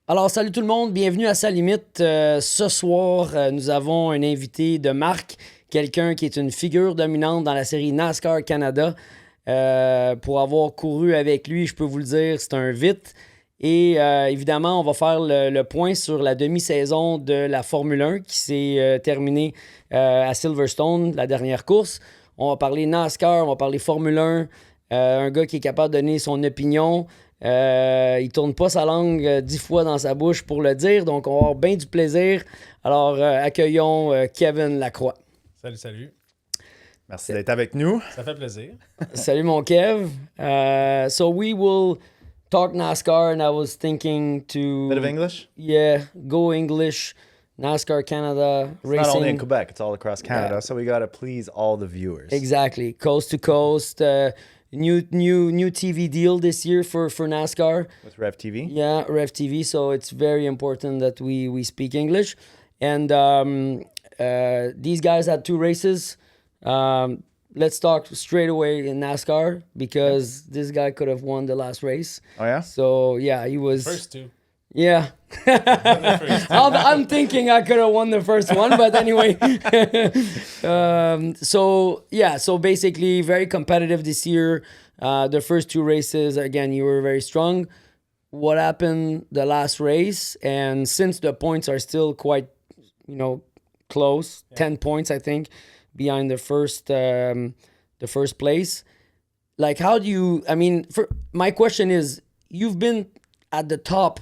Alors, salut tout le monde, bienvenue à Sans Limite. Ce soir, nous avons un invité de marque, quelqu'un qui est une figure dominante dans la série NASCAR Canada. Pour avoir couru avec lui, je peux vous le dire, c'est un vite. Et évidemment, on va faire le point sur la demi-saison de la Formule 1 qui s'est terminée à Silverstone, la dernière course. On va parler NASCAR, on va parler Formule 1, un gars qui est capable de donner son opinion. Il tourne pas sa langue 10 fois dans sa bouche pour le dire, donc on va avoir bien du plaisir. Alors, accueillons Kevin Lacroix. Salut, salut. Merci d'être avec nous. Ça fait plaisir. Salut mon Kev. So we will talk NASCAR, and I was thinking to... Bit of English? Yeah, go English. NASCAR Canada, It's racing. not only in Quebec, it's all across Canada, Yeah. so we got to please all the viewers. Exactly, coast to coast. New TV deal this year for NASCAR. With Rev TV? Yeah, Rev TV. So it's very important that we speak English. And these guys had two races. Let's talk straight away in NASCAR because this guy could have won the last race. Oh, yeah? So yeah, he was. First two. Yeah. I'm thinking I could have won the first one, but anyway. So basically very competitive this year. The first two races, again, you were very strong. What happened the last race? And since the points are still quite, close, 10 points, I think, behind the first place. Like, how do you, my question is, you've been at the top,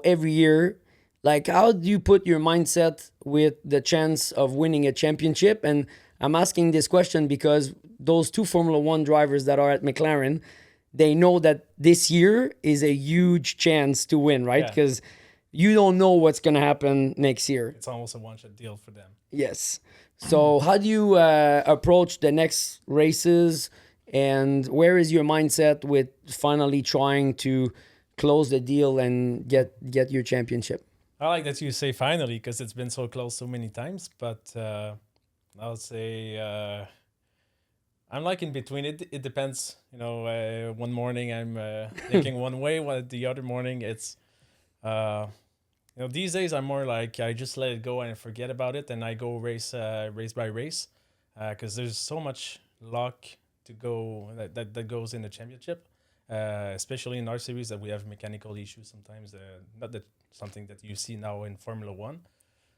every year. Like, how do you put your mindset with the chance of winning a championship? And I'm asking this question because those two Formula One drivers that are at McLaren, they know that this year is a huge chance to win, right? Because you don't know what's going to happen next year. It's almost a one-shot deal for them. Yes. So how do you approach the next races? And where is your mindset with finally trying to close the deal and get your championship? I like that you say finally because it's been so close so many times. But I would say I'm like in between. It depends. One morning I'm thinking one way, while the other morning it's these days I'm more like I just let it go and forget about it, and I go race by race because there's so much luck to go that goes in the championship. Especially in our series that we have mechanical issues sometimes, not that something that you see now in Formula 1.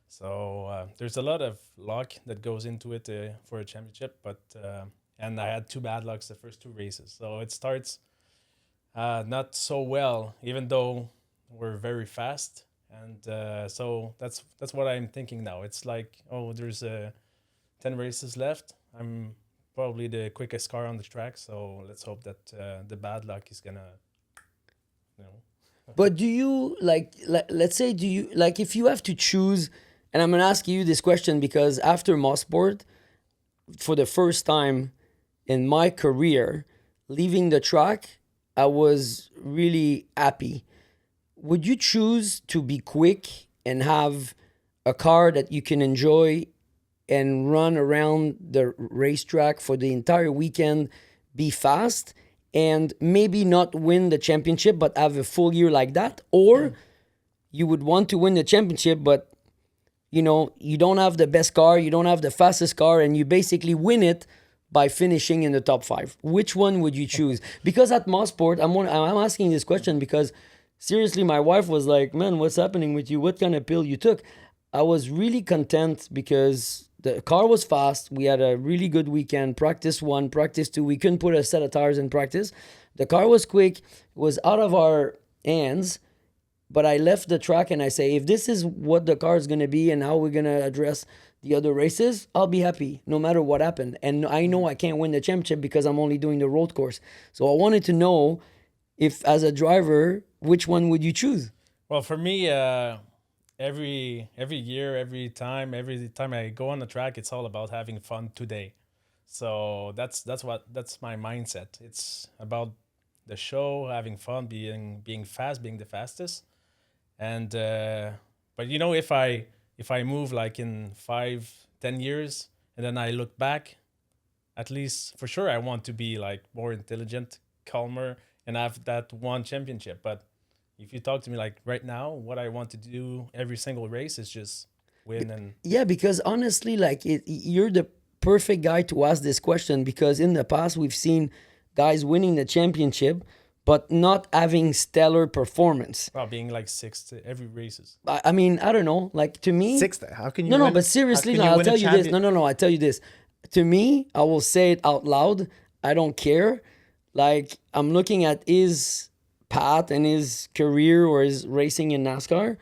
So there's a lot of luck that goes into it for a championship, but and I had two bad lucks the first two races. So it starts not so well, even though we're very fast. And so that's what I'm thinking now. It's like, there's 10 races left. I'm probably the quickest car on the track, so let's hope that the bad luck is gonna, But do you let's say, do you if you have to choose, and I'm gonna ask you this question because after motorsport, for the first time in my career, leaving the track, I was really happy. Would you choose to be quick and have a car that you can enjoy and run around the racetrack for the entire weekend, be fast, and maybe not win the championship, but have a full year like that? Or you would want to win the championship, but you don't have the best car, you don't have the fastest car, and you basically win it by finishing in the top 5. Which one would you choose? Because at Mosport, I'm asking this question because seriously, my wife was like, man, what's happening with you? What kind of pill you took? I was really content because the car was fast. We had a really good weekend. Practice 1, practice 2. We couldn't put a set of tires in practice. The car was quick. It was out of our hands. But I left the track and I say, if this is what the car is going to be and how we're going to address the other races, I'll be happy no matter what happened. And I know I can't win the championship because I'm only doing the road course. So I wanted to know if, as a driver, which one would you choose? Well, for me, every year, every time I go on the track, it's all about having fun today. So that's my mindset. It's about the show, having fun, being fast, being the fastest. And but if I move like in 5-10 years and then I look back, at least for sure I want to be like more intelligent, calmer, and have that one championship. But if you talk to me like right now, what I want to do every single race is just win and Yeah, because honestly, like you're the perfect guy to ask this question because in the past we've seen guys winning the championship but not having stellar performance. well, being like sixth to every races. I mean, I don't know. Like to me, Sixth. How can you? no, win, but seriously, how can no, I'll win a tell you this. champion- No. I tell you this. To me, I will say it out loud. I don't care. Like I'm looking at his path and his career or his racing in NASCAR.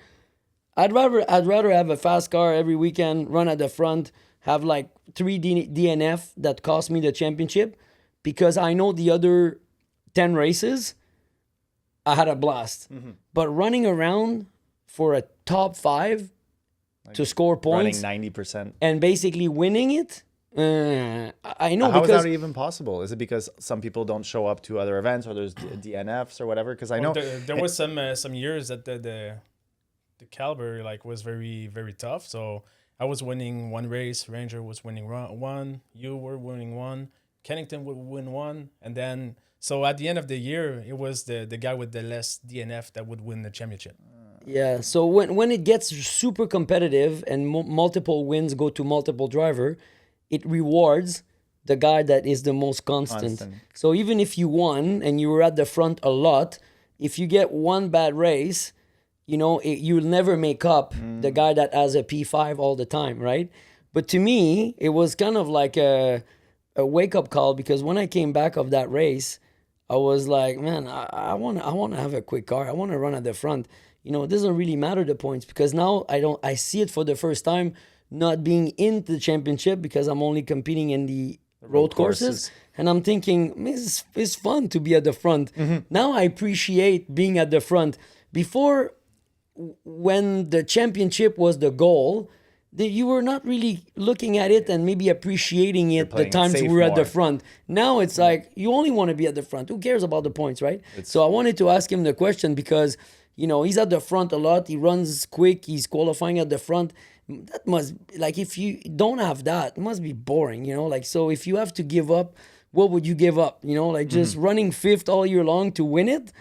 I'd rather have a fast car every weekend, run at the front, have like 3 DNF that cost me the championship, because I know the other 10 races, I had a blast. But running around for a top 5 to score points running 90%. and basically winning it, I know How is because that even possible? Is it because some people don't show up to other events or there's DNFs or whatever? Because I know There was some years that the caliber like was very very tough. So I was winning one race, Ranger was winning one, you were winning one, Kennington would win one, and then so at the end of the year it was the guy with the less DNF that would win the championship. yeah. So when it gets super competitive and multiple wins go to multiple driver, it rewards the guy that is the most constant. So even if you won and you were at the front a lot, if you get one bad race, you know, you'll never make up the guy that has a P5 all the time, right? But to me, it was kind of like a wake-up call, because when I came back of that race, I was like, man, I want to have a quick car. I want to run at the front. You know, it doesn't really matter the points, because now I see it for the first time, not being in the championship because I'm only competing in the road courses. And I'm thinking, it's fun to be at the front. Now I appreciate being at the front. Before, when the championship was the goal, you were not really looking at it and maybe appreciating it the playing it times safe we were at the more. front. Now it's like you only want to be at the front. Who cares about the points, right? So I wanted to ask him the question because, you know, he's at the front a lot. He runs quick. He's qualifying at the front. That must, like, if you don't have that, it must be boring, you know? Like, so if you have to give up, what would you give up? You know, like just running fifth all year long to win it,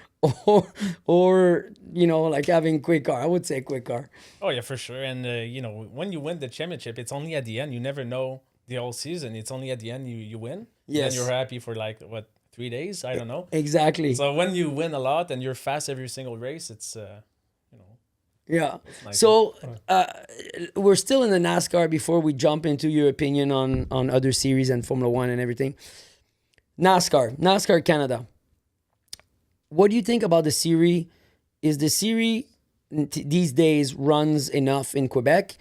or you know, like having quick car. I would say quick car. Oh yeah, for sure. And you know, when you win the championship, it's only at the end. You never know the whole season. It's only at the end you win. Yes. And you're happy for like what, 3 days? I don't know. Exactly. So when you win a lot and you're fast every single race, it's you know. Yeah. nice. So we're still in the NASCAR before we jump into your opinion on other series and Formula One and everything. NASCAR Canada. What do you think about the series? Is the series these days runs enough in Quebec?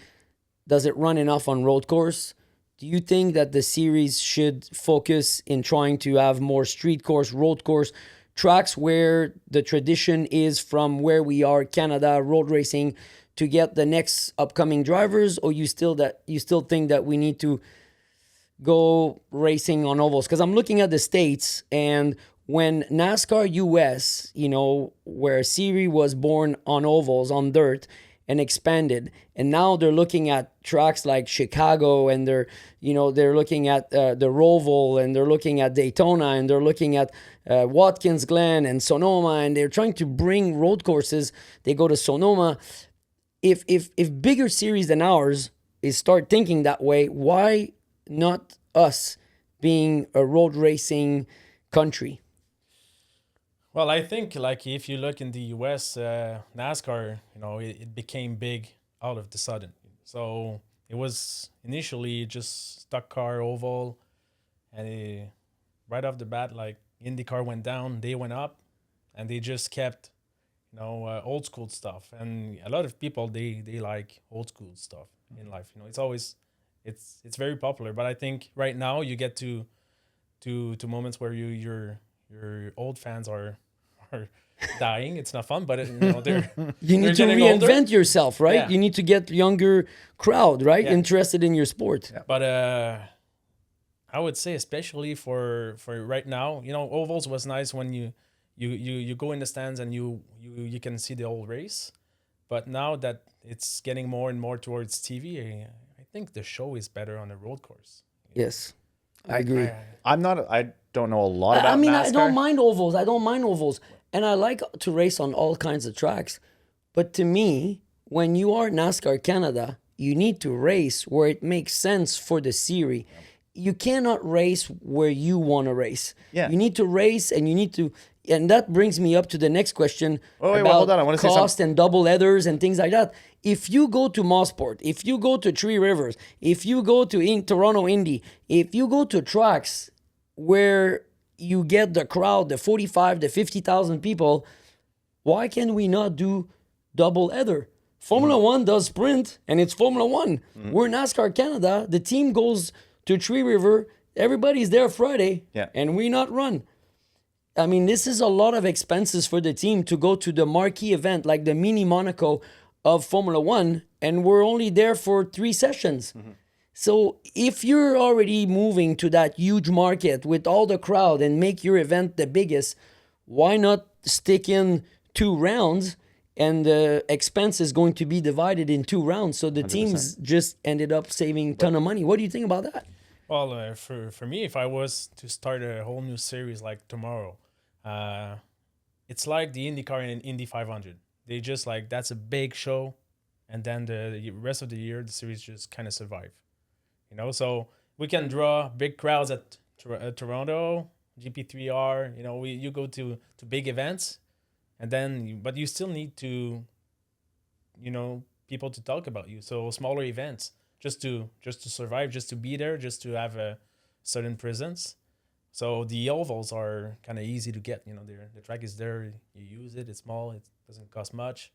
Does it run enough on road course? Do you think that the series should focus in trying to have more street course, road course, tracks where the tradition is from where we are, Canada, road racing, to get the next upcoming drivers? Or you still think that we need to go racing on ovals? Because I'm looking at the States, and when NASCAR US, you know, where series was born on ovals, on dirt, and expanded, and now they're looking at tracks like Chicago, and they're looking at the Roval, and they're looking at Daytona, and they're looking at Watkins Glen and Sonoma, and they're trying to bring road courses. They go to Sonoma. If bigger series than ours is start thinking that way, why not us being a road racing country? Well, I think like if you look in the US, NASCAR, you know, it became big out of the sudden. So it was initially just stock car oval, and right off the bat, like IndyCar went down, they went up, and they just kept, you know, old school stuff. And a lot of people they like old school stuff in life. You know, it's always it's very popular. But I think right now you get to moments where your old fans are dying. It's not fun, but you know, you need to getting reinvent older. yourself, right? Yeah. You need to get younger crowd, right? Yeah. Interested in your sport. Yeah. But I would say especially for right now, you know, ovals was nice when you go in the stands and you can see the whole race. But now that it's getting more and more towards TV, I think the show is better on the road course. Yes, I agree. I don't know a lot about I mean, NASCAR. I don't mind ovals. and I like to race on all kinds of tracks. But to me, when you are NASCAR Canada, you need to race where it makes sense for the series. You cannot race where you want to race. Yeah. You need to race, and you need to. And that brings me up to the next question wait, about hold on. I wanna say cost and double headers and things like that. If you go to motorsport, if you go to Three Rivers, if you go to Toronto Indy, if you go to tracks where you get the crowd, the 45, the 50,000 people, why can we not do double header? Formula One does sprint, and it's Formula One. We're NASCAR Canada. The team goes to Three River. Everybody's there Friday, and we not run. I mean, this is a lot of expenses for the team to go to the marquee event like the mini Monaco of Formula One, and we're only there for 3 sessions. So if you're already moving to that huge market with all the crowd and make your event the biggest, why not stick in 2 rounds, and the expense is going to be divided in 2 rounds? So the 100%. Teams just ended up saving a ton of money. What do you think about that? Well, for me, if I was to start a whole new series like tomorrow, it's like the IndyCar and Indy 500. They just like, that's a big show, and then the rest of the year the series just kind of survive, you know. So we can draw big crowds at Toronto, GP3R. You know, you go to big events, and then but you still need to, you know, people to talk about you. So smaller events just to survive, just to be there, just to have a certain presence. So the ovals are kind of easy to get. You know, the track is there. You use it. It's small. It doesn't cost much.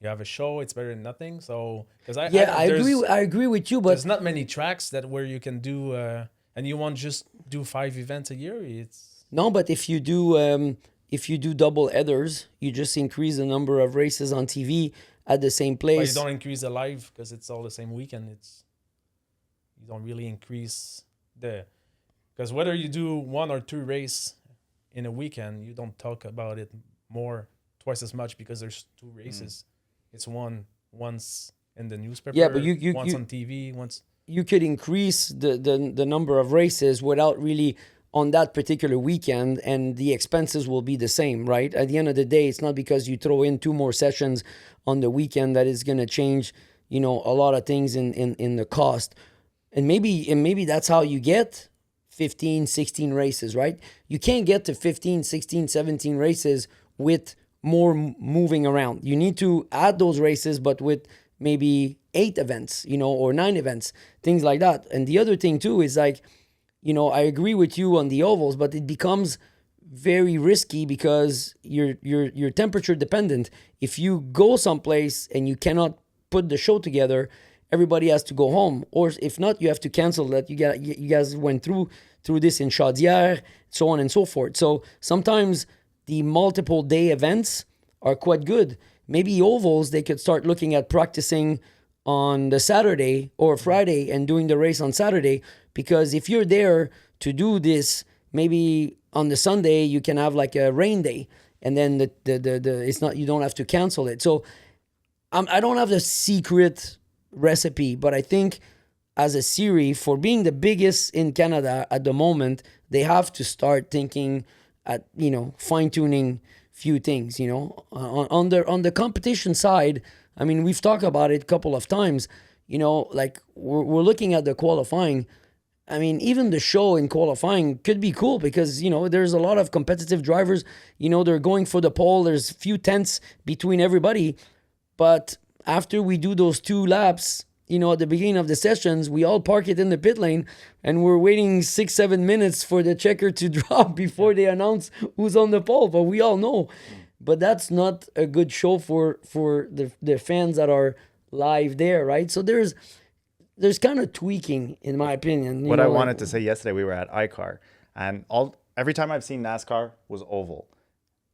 You have a show. It's better than nothing. So because I agree. I agree with you, but there's not many tracks that where you can do and you won't just do 5 events a year. It's no, but if you do double headers, you just increase the number of races on TV at the same place. But you don't increase the live because it's all the same weekend. You don't really increase because whether you do 1 or 2 race in a weekend, you don't talk about it twice as much because there's 2 races. It's once in the newspaper, but once on TV, once. You could increase the number of races without really on that particular weekend, and the expenses will be the same, right? At the end of the day, it's not because you throw in 2 more sessions on the weekend that is going to change, you know, a lot of things in the cost. And maybe that's how you get 15, 16 races, right? You can't get to 15, 16, 17 races with more moving around. You need to add those races, but with maybe 8 events, you know, or 9 events, things like that. And the other thing too is like, you know, I agree with you on the ovals, but it becomes very risky because you're temperature dependent. If you go someplace and you cannot put the show together, everybody has to go home, or if not, you have to cancel that. You guys went through this in Chaudière, so on and so forth. So sometimes the multiple day events are quite good. Maybe ovals, they could start looking at practicing on the Saturday or Friday and doing the race on Saturday, because if you're there to do this, maybe on the Sunday you can have like a rain day, and then the it's not, you don't have to cancel it. So I don't have the secret recipe, but I think as a series, for being the biggest in Canada at the moment, they have to start thinking at, you know, fine-tuning few things, you know. On the competition side, I mean, we've talked about it a couple of times, you know, like we're looking at the qualifying. I mean, even the show in qualifying could be cool because, you know, there's a lot of competitive drivers, you know, they're going for the pole. There's a few tenths between everybody. But after we do those 2 laps, you know, at the beginning of the sessions, we all park it in the pit lane and we're waiting 6-7 minutes for the checker to drop before they announce who's on the pole. But we all know. But that's not a good show for the fans that are live there, right? So there's kind of tweaking, in my opinion. What I wanted to say yesterday, we were at ICAR, and every time I've seen NASCAR was oval.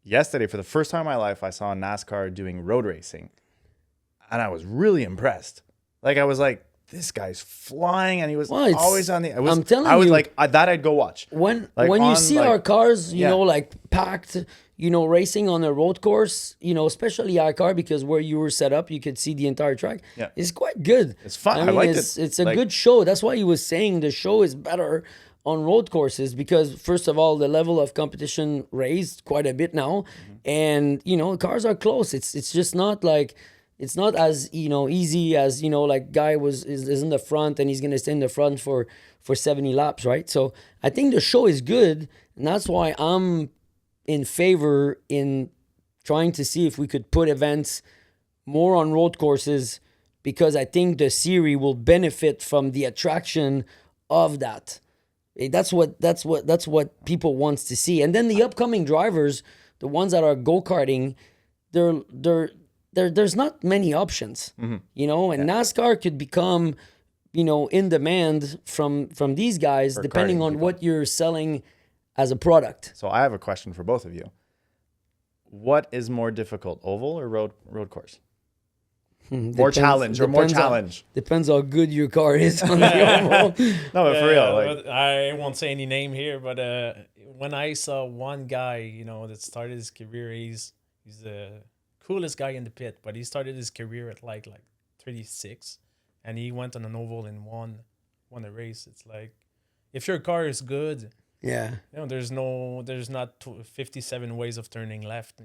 Yesterday, for the first time in my life, I saw NASCAR doing road racing, and I was really impressed. Like, I was like, this guy's flying, and he was always on the. I'm telling you, I was like, that I'd go watch. When you see our cars, you know, like packed, you know, racing on a road course, you know, especially our car, because where you were set up, you could see the entire track. Yeah, it's quite good. It's fun. I mean, liked it. It's a good show. That's why he was saying the show is better on road courses because first of all, the level of competition raised quite a bit now, and cars are close. It's just not like it's not as easy as like guy is in the front and he's gonna stay in the front for 70 laps, right? So I think the show is good, and that's why I'm in favor in trying to see if we could put events more on road courses, because I think the series will benefit from the attraction of that. That's what people wants to see. And then the upcoming drivers, the ones that are go-karting, there's not many options, and NASCAR could become, in demand from these guys, For depending karting on people. what you're selling as a product. So I have a question for both of you. What is more difficult, oval or road course? More challenge or more challenge? Depends how good your car is on the oval. No, but for real. Like, but I won't say any name here, but when I saw one guy, that started his career, he's the coolest guy in the pit, but he started his career at like 36, and he went on an oval and won a race. It's like, if your car is good, Yeah. there's not 57 ways of turning left,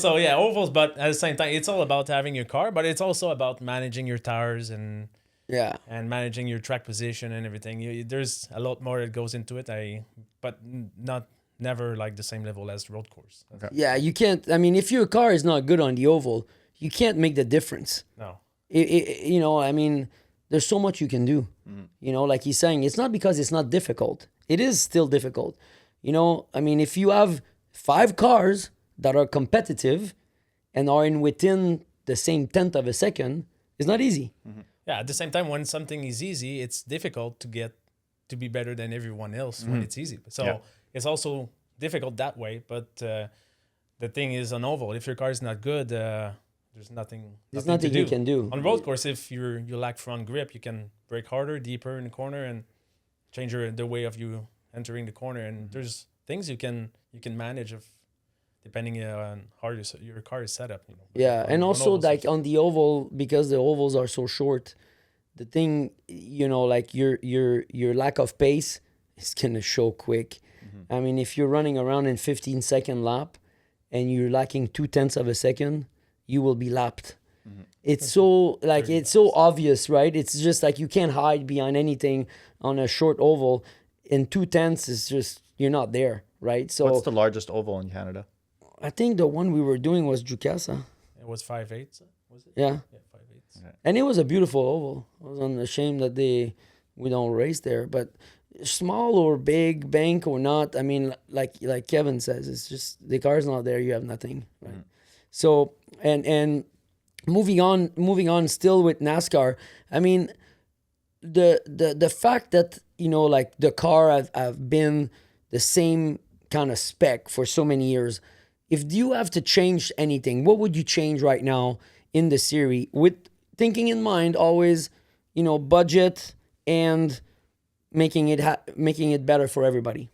So yeah, ovals, but at the same time, it's all about having your car, but it's also about managing your tires and Yeah. managing your track position and everything. There's a lot more that goes into it. But never like the same level as road course. Yeah, you can't. I mean, if your car is not good on the oval, you can't make the difference. No. I mean, there's so much you can do. Like he's saying, it's not because it's not difficult. It is still difficult. I mean, if you have 5 cars that are competitive and are within the same tenth of a second, it's not easy. Yeah, at the same time, when something is easy, it's difficult to be better than everyone else when it's easy. So it's also difficult that way. But the thing is, on oval, if your car is not good, there's nothing. There's nothing nothing to you do. can do. On road course, if you lack front grip, you can brake harder, deeper in the corner, and change the way of you entering the corner. And there's things you can manage depending on how your car is set up. Yeah, and also like on the oval, because the ovals are so short, the thing, like your lack of pace is gonna show quick. I mean, if you're running around in 15-second lap and you're lacking 0.2 of a second, you will be lapped. It's so it's so obvious, right? It's just like you can't hide behind anything on a short oval. In 0.2 is just, you're not there, right? So what's the largest oval in Canada? I think the one we were doing was Jukasa. It was 5/8, was it? Yeah. Yeah, 5/8. Okay. And it was a beautiful oval. I was unashamed that we don't race there. But small or big, bank or not, I mean, like Kevin says, it's just the car's not there, you have nothing, right? So and moving on still with NASCAR, I mean, the fact that like the car have been the same kind of spec for so many years, if you have to change anything, what would you change right now in the series, with thinking in mind always budget and making it better for everybody?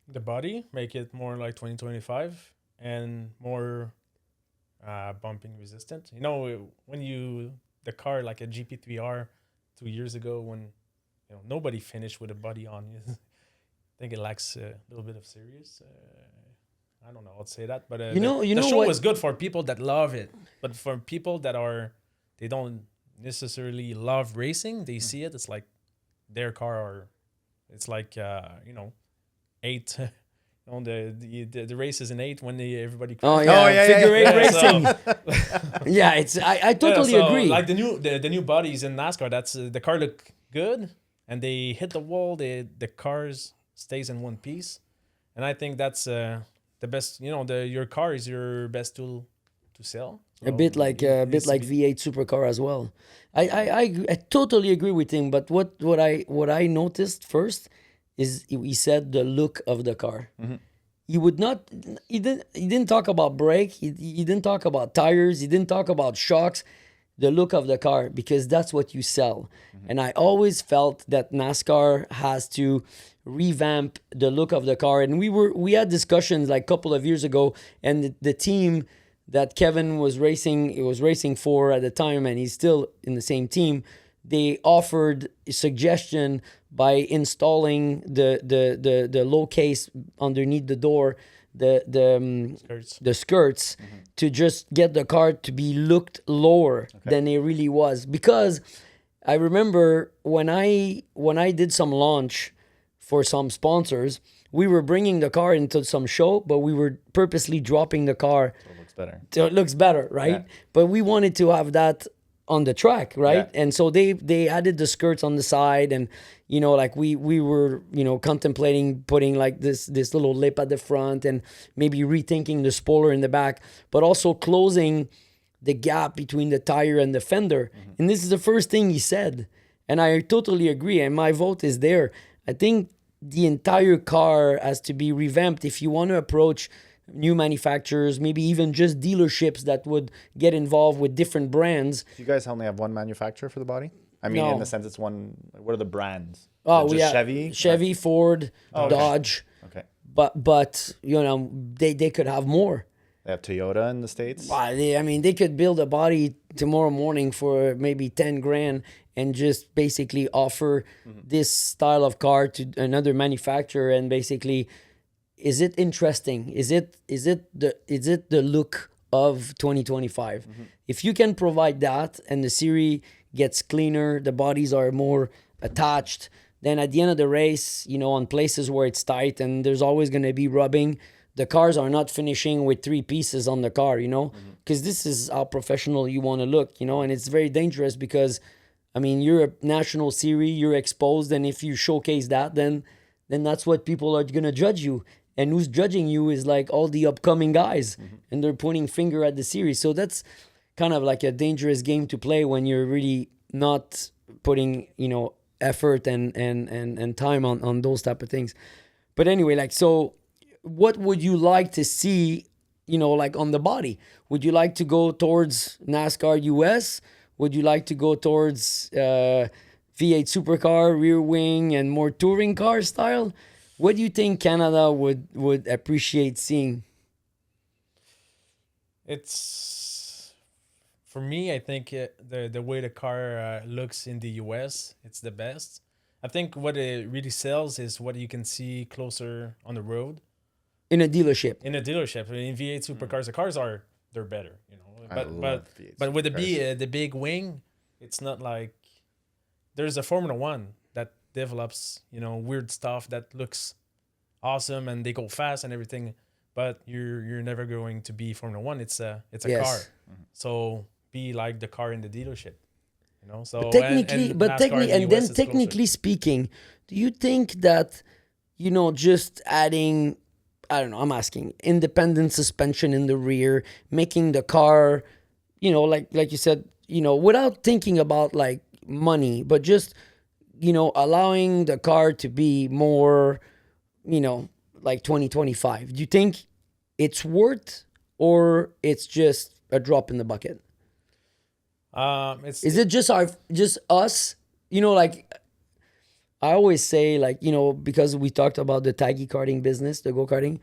The body, make it more like 2025 and more bumping resistant. When the car like a GP3R 2 years ago, when nobody finished with a body on, I think it lacks a little bit of serious. I don't know how to say that, but the show what? was good for people that love it, but for people that they don't necessarily love racing, they see it. It's like their car, or it's like 8. The race is in 8 when everybody. Oh yeah, figure 8 racing. So, Yeah, it's I totally agree. Like the new bodies in NASCAR, that's the car look good, and they hit the wall. The cars stays in one piece, and I think that's the best. Your car is your best tool to sell. A bit like V8 supercar as well. I totally agree with him. But what I noticed first is he said the look of the car. He would not. He didn't talk about brake. He didn't talk about tires. He didn't talk about shocks. The look of the car, because that's what you sell. And I always felt that NASCAR has to revamp the look of the car. And we had discussions like a couple of years ago, and the team that Kevin was racing for at the time, and he's still in the same team, they offered a suggestion by installing the low case underneath the door, the skirts to just get the car to be looked lower than it really was. Because I remember when I did some launch for some sponsors, we were bringing the car into some show, but we were purposely dropping the car So it looks better. so it looks better, right? Yeah. But we wanted to have that on the track, right? Yeah. And so they added the skirts on the side, and like we were contemplating putting like this little lip at the front, and maybe rethinking the spoiler in the back, but also closing the gap between the tire and the fender. And this is the first thing he said, and I totally agree, and my vote is there. I think the entire car has to be revamped if you want to approach new manufacturers, maybe even just dealerships that would get involved with different brands. Do you guys only have one manufacturer for the body? I mean, No. in the sense it's one. What are the brands? Oh, Is it we just have Chevy, Ford, okay. Dodge, Okay. but they could have more. They have Toyota in the States. They could build a body tomorrow morning for maybe 10 grand and just basically offer this style of car to another manufacturer, and basically, is it interesting? Is it the look of 2025? If you can provide that, and the series gets cleaner, the bodies are more attached, then at the end of the race, on places where it's tight and there's always going to be rubbing, the cars are not finishing with 3 pieces on the car, because this is how professional you want to look, and it's very dangerous because, you're a national series, you're exposed, and if you showcase that, then that's what people are going to judge you. And who's judging you is like all the upcoming guys, and they're pointing finger at the series. So that's kind of like a dangerous game to play when you're really not putting, effort and time on those type of things. But anyway, so what would you like to see, on the body? Would you like to go towards NASCAR US? Would you like to go towards V8 supercar, rear wing, and more touring car style? What do you think Canada would appreciate seeing? It's, for me, I think the way the car looks in the US, it's the best. I think what it really sells is what you can see closer on the road. In a dealership. In V8 supercars, the cars they're better, But with the big wing, it's not like there's a Formula One that develops, weird stuff that looks awesome and they go fast and everything, but you're never going to be Formula One. It's a Yes. car, so be like the car in the dealership, So But technically, and then technically speaking, do you think that just adding, I don't know, I'm asking, independent suspension in the rear, making the car, like you said, without thinking about like money, but just allowing the car to be more, like 2025. Do you think it's worth, or it's just a drop in the bucket? Is it just us? Like I always say, like, because we talked about the taggy karting business, the go-karting,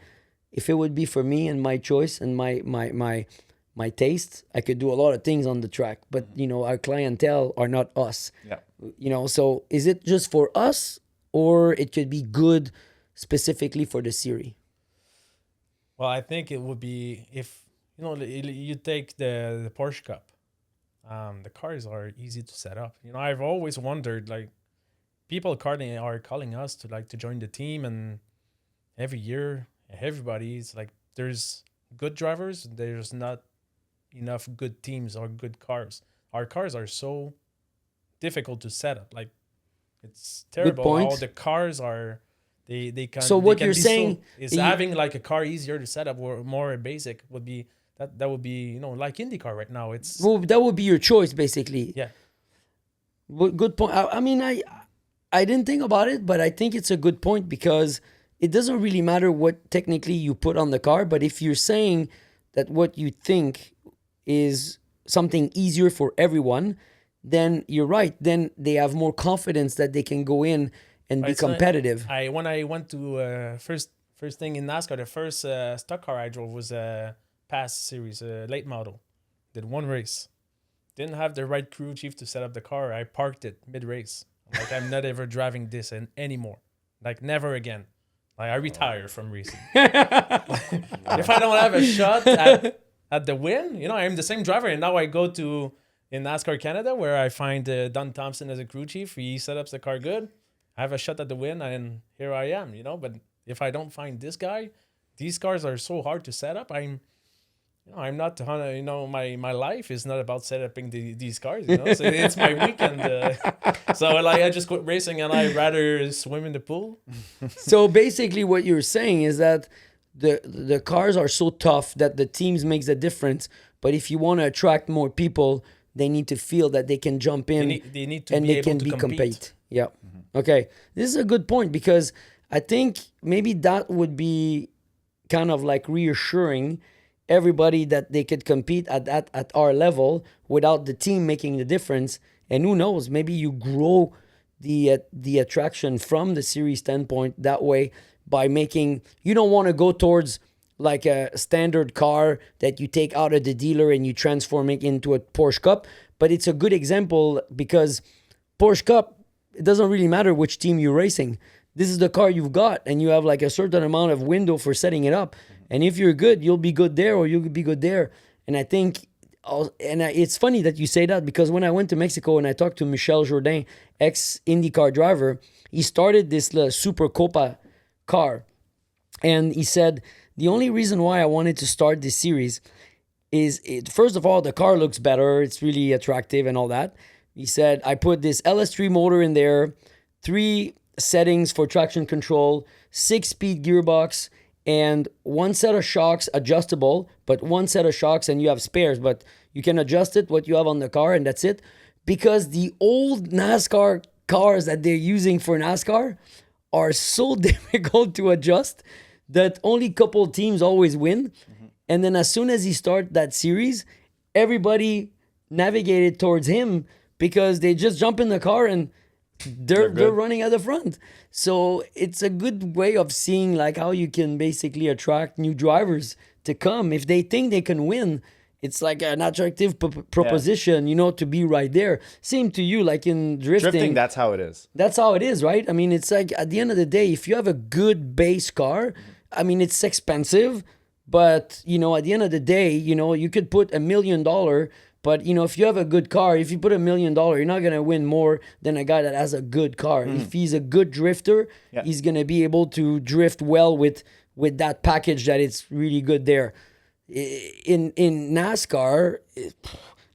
if it would be for me and my choice and my taste, I could do a lot of things on the track, but our clientele are not us. Yeah. So is it just for us, or it could be good specifically for the series? Well, I think it would be if you take the Porsche Cup. The cars are easy to set up. I've always wondered, like, people karting are calling us to join the team, and every year everybody's like, there's good drivers, there's not enough good teams or good cars. Our cars are so difficult to set up, like, it's terrible. point. All the cars are they can. So what they can you're be saying is having like a car easier to set up or more basic would be that would be like IndyCar right now. It's that would be your choice, basically. yeah. Good point. I didn't think about it, but I think it's a good point, because it doesn't really matter what technically you put on the car, but if you're saying that what you think is something easier for everyone, then you're right. Then they have more confidence that they can go in and be competitive. When I went to first thing in NASCAR, the first stock car I drove was a past series, late model. Did one race. didn't have the right crew chief to set up the car. I parked it mid-race. Like, I'm not ever driving this anymore. Like, never again. Like, I retire from racing. If I don't have a shot at the win, you know, I'm the same driver. And now I go to in NASCAR Canada where I find Don Thompson as a crew chief. He set up the car good. I have a shot at the win, and here I am, you know. But if I don't find this guy, these cars are so hard to set up. I'm not, you know, my life is not about setting these cars, you know. So it's my weekend. So like I just quit racing and I rather swim in the pool. So basically what you're saying is that the cars are so tough that the teams makes a difference. But if you want to attract more people, they need to feel that they can jump in They need to and be they able can to compete. Yeah. Okay. This is a good point because I think maybe that would be kind of like reassuring everybody that they could compete at our level without the team making the difference. And who knows, maybe you grow the attraction from the series standpoint that way by making, you don't want to go towards like a standard car that you take out of the dealer and you transform it into a Porsche Cup. But it's a good example because Porsche Cup, it doesn't really matter which team you're racing. This is the car you've got, and you have like a certain amount of window for setting it up. And if you're good, you'll be good there or you'll be good there. And I think, it's funny that you say that because when I went to Mexico and I talked to Michel Jourdain, ex-IndyCar driver, he started this Super Copa car. And he said, the only reason why I wanted to start this series is, first of all, the car looks better. It's really attractive and all that. He said, I put this LS3 motor in there, 3 settings for traction control, 6-speed gearbox, and 1 set of shocks adjustable, but 1 set of shocks and you have spares, but you can adjust it, what you have on the car, and that's it. Because the old NASCAR cars that they're using for NASCAR are so difficult to adjust that only couple teams always win. And then as soon as he started that series, everybody navigated towards him because they just jump in the car and they're running at the front. So it's a good way of seeing like how you can basically attract new drivers to come. If they think they can win, it's like an attractive proposition, you know, to be right there. Same to you, like in drifting. That's how it is. That's how it is, right? I mean, it's like at the end of the day, if you have a good base car, I mean, it's expensive, but, you know, at the end of the day, you know, you could put $1 million, but, you know, if you have a good car, if you put $1 million, you're not going to win more than a guy that has a good car. If he's a good drifter, he's going to be able to drift well with that package that it's really good there. In NASCAR,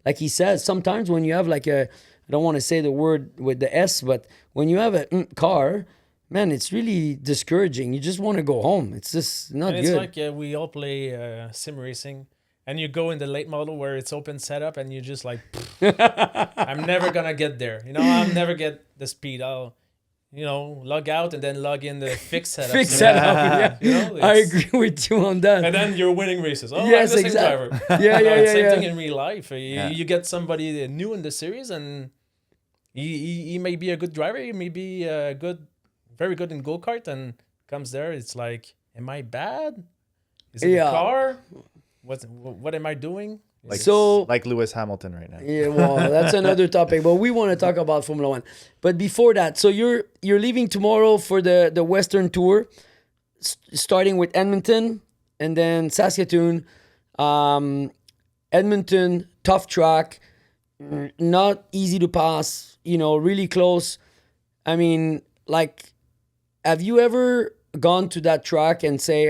like he says, sometimes when you have like I don't want to say the word with the S, but when you have a car, man, it's really discouraging. You just want to go home. It's just not and good. it's like we all play sim racing, and you go in the late model where it's open setup, and you just like, I'm never gonna get there. You know, I'll never get the speed. I'll, you know, log out and then log in the fixed setup. Fixed setup, yeah. You know, I agree with you on that. And then you're winning races. Oh, Yes, I'm the same exactly. driver. Yeah. Same thing in real life. You get somebody new in the series, and he may be a good driver. He may be very good in go-kart, and comes there. It's like, am I bad? Is it the car? What am I doing? Like Lewis Hamilton right now. Yeah, well, that's another topic, but we want to talk about Formula One. But before that, so you're leaving tomorrow for the Western Tour, starting with Edmonton and then Saskatoon. Edmonton, tough track, not easy to pass, you know, really close. I mean, like, have you ever gone to that track and say,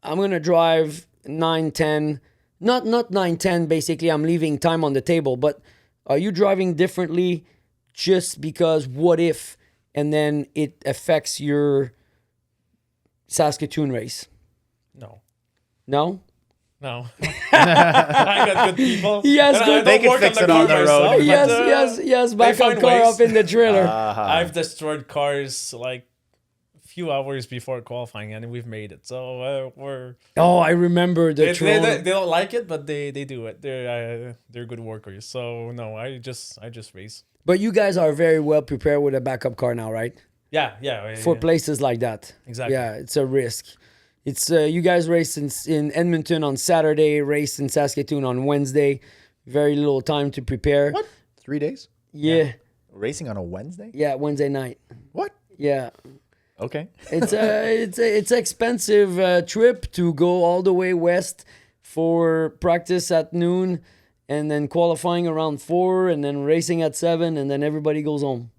I'm going to drive 9-10, not 9-10, basically, I'm leaving time on the table, but are you driving differently just because what if, and then it affects your Saskatoon race? No. No? No. I got good people. Yes, good. They can fix it on their own. Yes, backup car ways. up in the trailer. I've destroyed cars like a few hours before qualifying, and we've made it. So we're. Oh, I remember the they don't like it, but they do it. They're good workers. So no, I just race. But you guys are very well prepared with a backup car now, right? Yeah. For places like that. Exactly. Yeah, it's a risk. It's you guys race in Edmonton on Saturday, race in Saskatoon on Wednesday. very little time to prepare. What? 3 days? Yeah. Racing on a Wednesday? Yeah, Wednesday night. What? Yeah. Okay. It's an expensive trip to go all the way west for practice at noon, and then qualifying around 4, and then racing at 7, and then everybody goes home.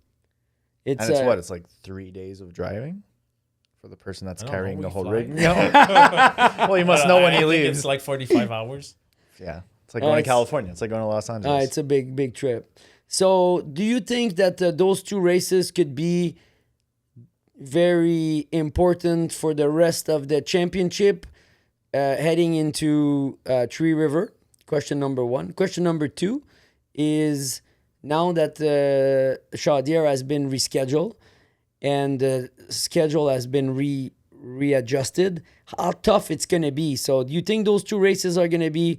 And it's what? It's like 3 days of driving for the person that's I don't carrying know, the we whole fly. rig? No. Well, you must know when I he think leaves. It's like 45 hours. Yeah. It's like going to it's- California. It's like going to Los Angeles. It's a big trip. So, do you think that those 2 races could be very important for the rest of the championship heading into Three River? Question number 1. Question number 2 is, now that Chaudière has been rescheduled and the schedule has been readjusted, how tough it's going to be. So do you think those 2 races are going to be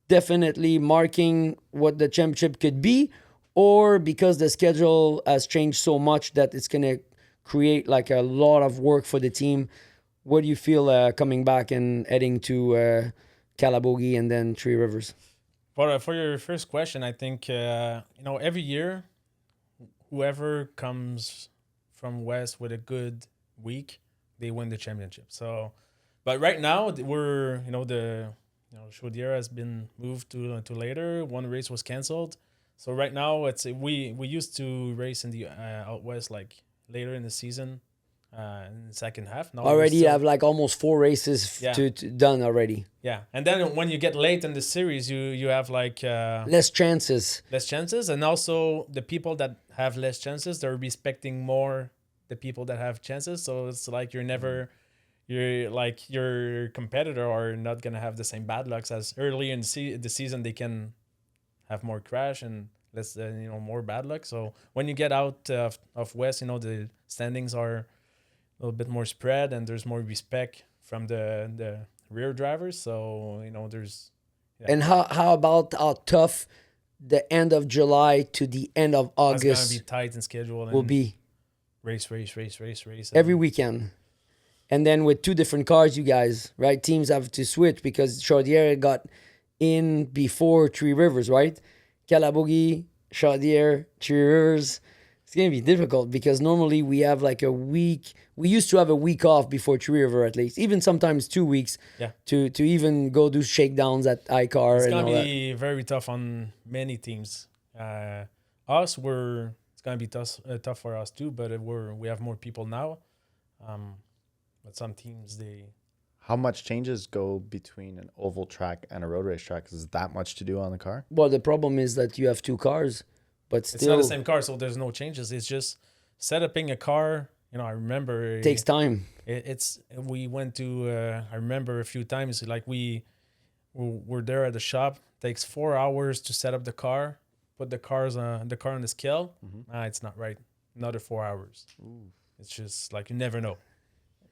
definitely marking what the championship could be, or because the schedule has changed so much that it's going to create like a lot of work for the team? What do you feel coming back and heading to Calabogie and then Three Rivers? For your first question, I think every year, whoever comes from West with a good week, they win the championship. So, but right now we're Chaudière has been moved to later. 1 race was canceled, so right now we used to race in the out west like later in the season, in the second half. Now Already have like almost 4 races to done already. Yeah, and then when you get late in the series, you have like Less chances. and also the people that have less chances, they're respecting more the people that have chances. So it's like you're like your competitor are not gonna have the same bad lucks as early in the season. They can have more crash and less more bad luck. So when you get out of West, the standings are a little bit more spread and there's more respect from the rear drivers. So there's And how about how tough the end of July to the end of it's gonna August be tight in schedule. will And be? race Every weekend. And then with 2 different cars, you guys, right? Teams have to switch because Chaudière got in before Three Rivers, right? Calabogie, Chaudière, Three Rivers. It's going to be difficult because normally we have like a week. We used to have a week off before Three River at least, even sometimes 2 weeks to even go do shakedowns at iCar. It's and gonna all be very tough on many teams. It's gonna be tough for us too, but we have more people now. But some teams How much changes go between an oval track and a road race track? Is that much to do on the car? Well, the problem is that you have 2 cars, but still it's not the same car, so there's no changes. It's just setuping a car. I remember takes time. We went to. I remember a few times like we were there at the shop. Takes 4 hours to set up the car, put the car on the scale. It's not right. Another 4 hours. Ooh. It's just like you never know.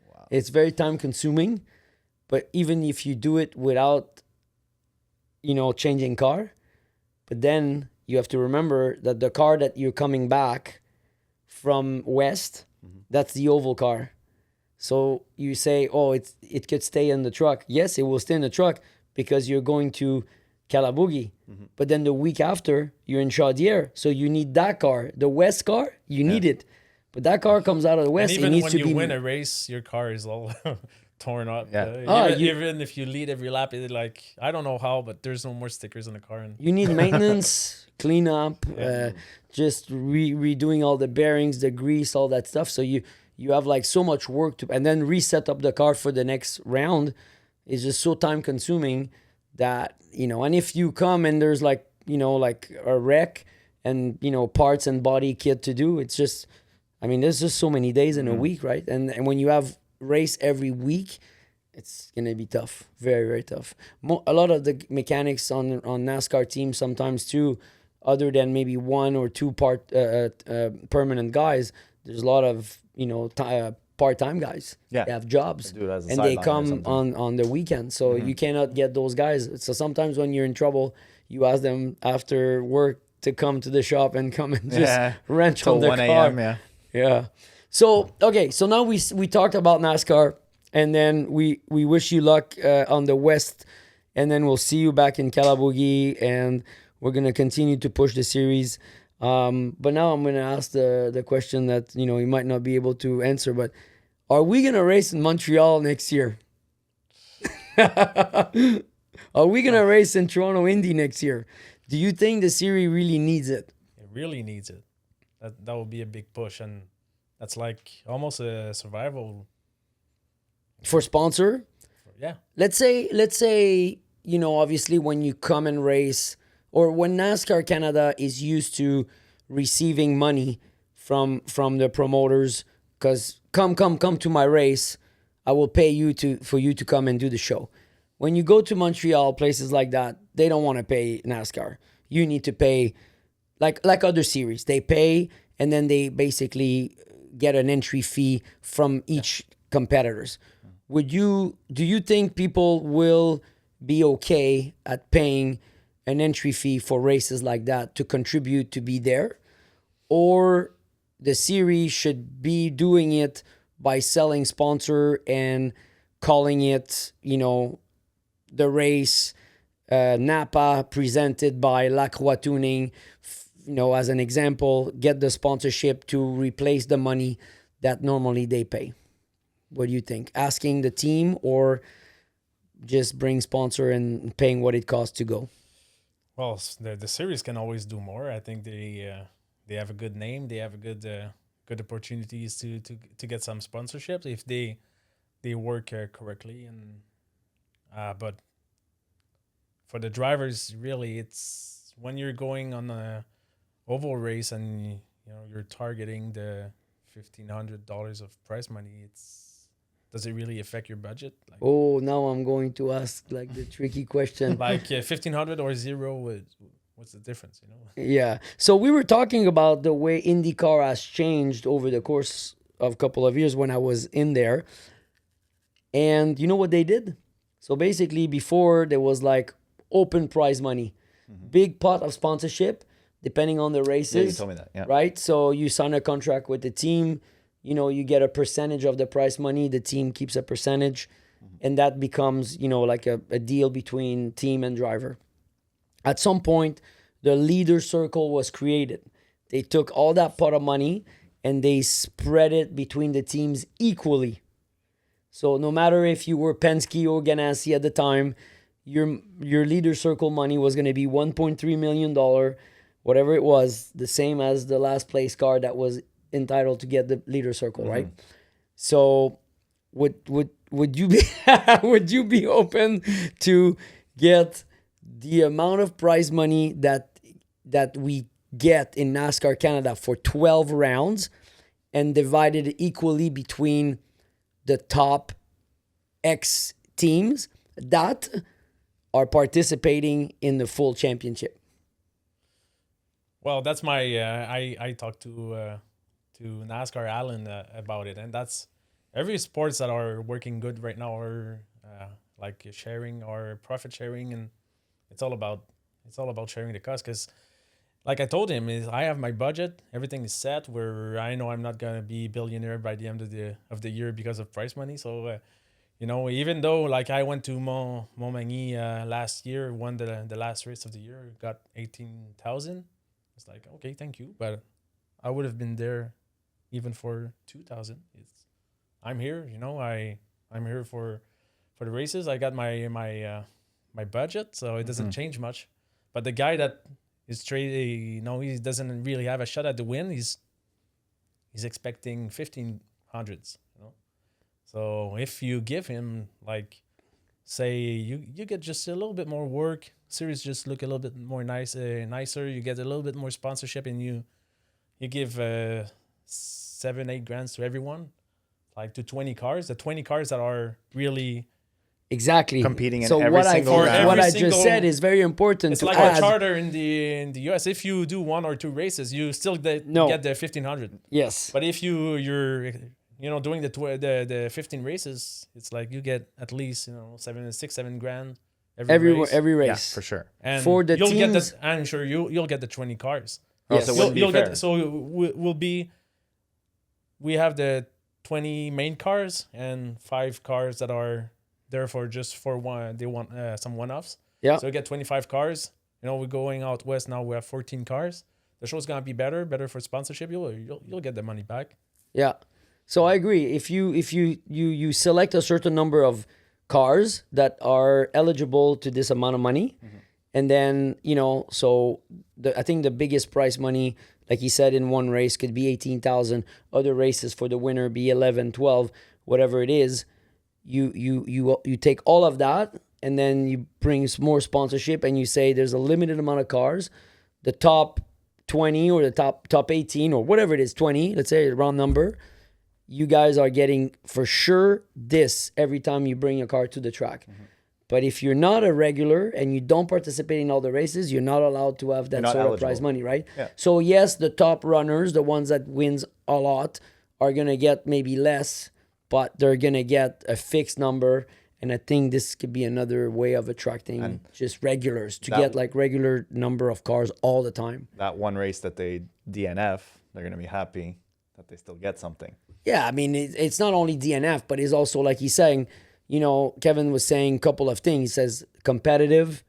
Wow. It's very time consuming, but even if you do it without, changing car, but then you have to remember that the car that you're coming back from West, that's the oval car. So you say, oh, it could stay in the truck. Yes, it will stay in the truck because you're going to Calabogie. But then the week after, you're in Chaudière. So you need that car. The West car, you need it. But that car comes out of the West. And even it needs when to you be win a race, your car is all torn up. Yeah. Even if you lead every lap, it's like, I don't know how, but there's no more stickers in the car. And You need maintenance, cleanup, just redoing all the bearings, the grease, all that stuff. So you have like so much work to, and then reset up the car for the next round is just so time consuming that, and if you come and there's like a wreck and, parts and body kit to do, it's just, there's just so many days in a week, right? And when you have race every week, it's going to be tough. Very, very tough. A lot of the mechanics on NASCAR teams sometimes too, other than maybe 1 or 2 permanent guys, there's a lot of, part-time guys. Yeah. They have jobs. They do it as a and they sideline or come something. on the weekend. So you cannot get those guys. So sometimes when you're in trouble, you ask them after work to come to the shop and come and just wrench Till on the 1 car. a.m., yeah. Yeah. So, okay. So now we talked about NASCAR, and then we wish you luck on the West, and then we'll see you back in Calabogie, and We're gonna continue to push the series. But now I'm gonna ask the question that you might not be able to answer. But are we gonna race in Montreal next year? Are we gonna race in Toronto Indy next year? Do you think the series really needs it? It really needs it. That would be a big push, and that's like almost a survival. For sponsor? Yeah. Let's say, obviously when you come and race, or when NASCAR Canada is used to receiving money from the promoters, because come to my race, I will pay you for you to come and do the show. When you go to Montreal, places like that, they don't want to pay NASCAR. You need to pay, like other series. They pay, and then they basically get an entry fee from each competitors. Do you think people will be okay at paying an entry fee for races like that to contribute to be there? Or the series should be doing it by selling sponsor and calling it, the race, Napa presented by Lacroix Tuning, as an example, get the sponsorship to replace the money that normally they pay. What do you think? Asking the team, or just bring sponsor and paying what it costs to go? Well, the series can always do more. I think they have a good name. They have a good opportunities to get some sponsorship if they work correctly. And but for the drivers, really, it's when you're going on a oval race and you're targeting the $1,500 of prize money. Does it really affect your budget? Now I'm going to ask the tricky question. Like 1,500 or zero, what's the difference? Yeah. So we were talking about the way IndyCar has changed over the course of a couple of years when I was in there. And you know what they did? So basically, before there was open prize money, big pot of sponsorship, depending on the races. Yeah, you told me that. Yeah. Right. So you sign a contract with the team. You get a percentage of the prize money. The team keeps a percentage, and that becomes, like a deal between team and driver. At some point, the leader circle was created. They took all that pot of money and they spread it between the teams equally. So no matter if you were Penske or Ganassi at the time, your leader circle money was going to be $1.3 million, whatever it was, the same as the last place car that was entitled to get the leader circle, right? So would you be would you be open to get the amount of prize money that we get in NASCAR Canada for 12 rounds and divide it equally between the top X teams that are participating in the full championship? Well, that's my I talked to NASCAR Allen about it, and that's every sports that are working good right now are like sharing or profit sharing, and it's all about sharing the cost. Because like I told him, is I have my budget, everything is set, where I know I'm not gonna be billionaire by the end of the year because of prize money. So even though like I went to Montmagny last year, won the last race of the year, got 18,000. It's like, okay, thank you, but I would have been there even for 2,000. I'm here, I'm here for the races. I got my budget, so it doesn't change much. But the guy that is straight, he doesn't really have a shot at the win. He's expecting 1,500s. So if you give him say you get just a little bit more work, series just look a little bit more nicer. You get a little bit more sponsorship, and you give 7-8 grand to everyone, to 20 cars. The 20 cars that are really exactly competing in so every what single round. What I just said is very important. It's to like add. a charter in the US. If you do 1 or 2 races, you still get the 1,500. Yes. But if you're doing the 15 races, it's like you get at least 7 grand every race. Yeah, for sure. And for the you'll teams, get I'm sure you'll get the 20 cars. Yes. Also, wouldn't be fair. We have the 20 main cars and 5 cars that are there for one. They want some one-offs. Yeah. So you get 25 cars, You know, we're going out west now. We have 14 cars. The show's gonna be better for sponsorship. You'll get the money back. Yeah. So I agree. If you select a certain number of cars that are eligible to this amount of money, and then so I think the biggest prize money, like he said, in one race could be 18,000. Other races for the winner be 11, 12, whatever it is. You take all of that, and then you bring more sponsorship, and you say there's a limited amount of cars, the top 20 or the top 18 or whatever it is, 20, let's say a round number. You guys are getting for sure this every time you bring a car to the track. But if you're not a regular and you don't participate in all the races, you're not allowed to have that sort of prize money, right? Yeah. So yes, the top runners, the ones that wins a lot, are going to get maybe less, but they're going to get a fixed number. And I think this could be another way of attracting just regulars to get like regular number of cars all the time. That one race that they DNF, they're going to be happy that they still get something. Yeah, I mean, it's not only DNF, but it's also, like he's saying, Kevin was saying a couple of things. He says competitive,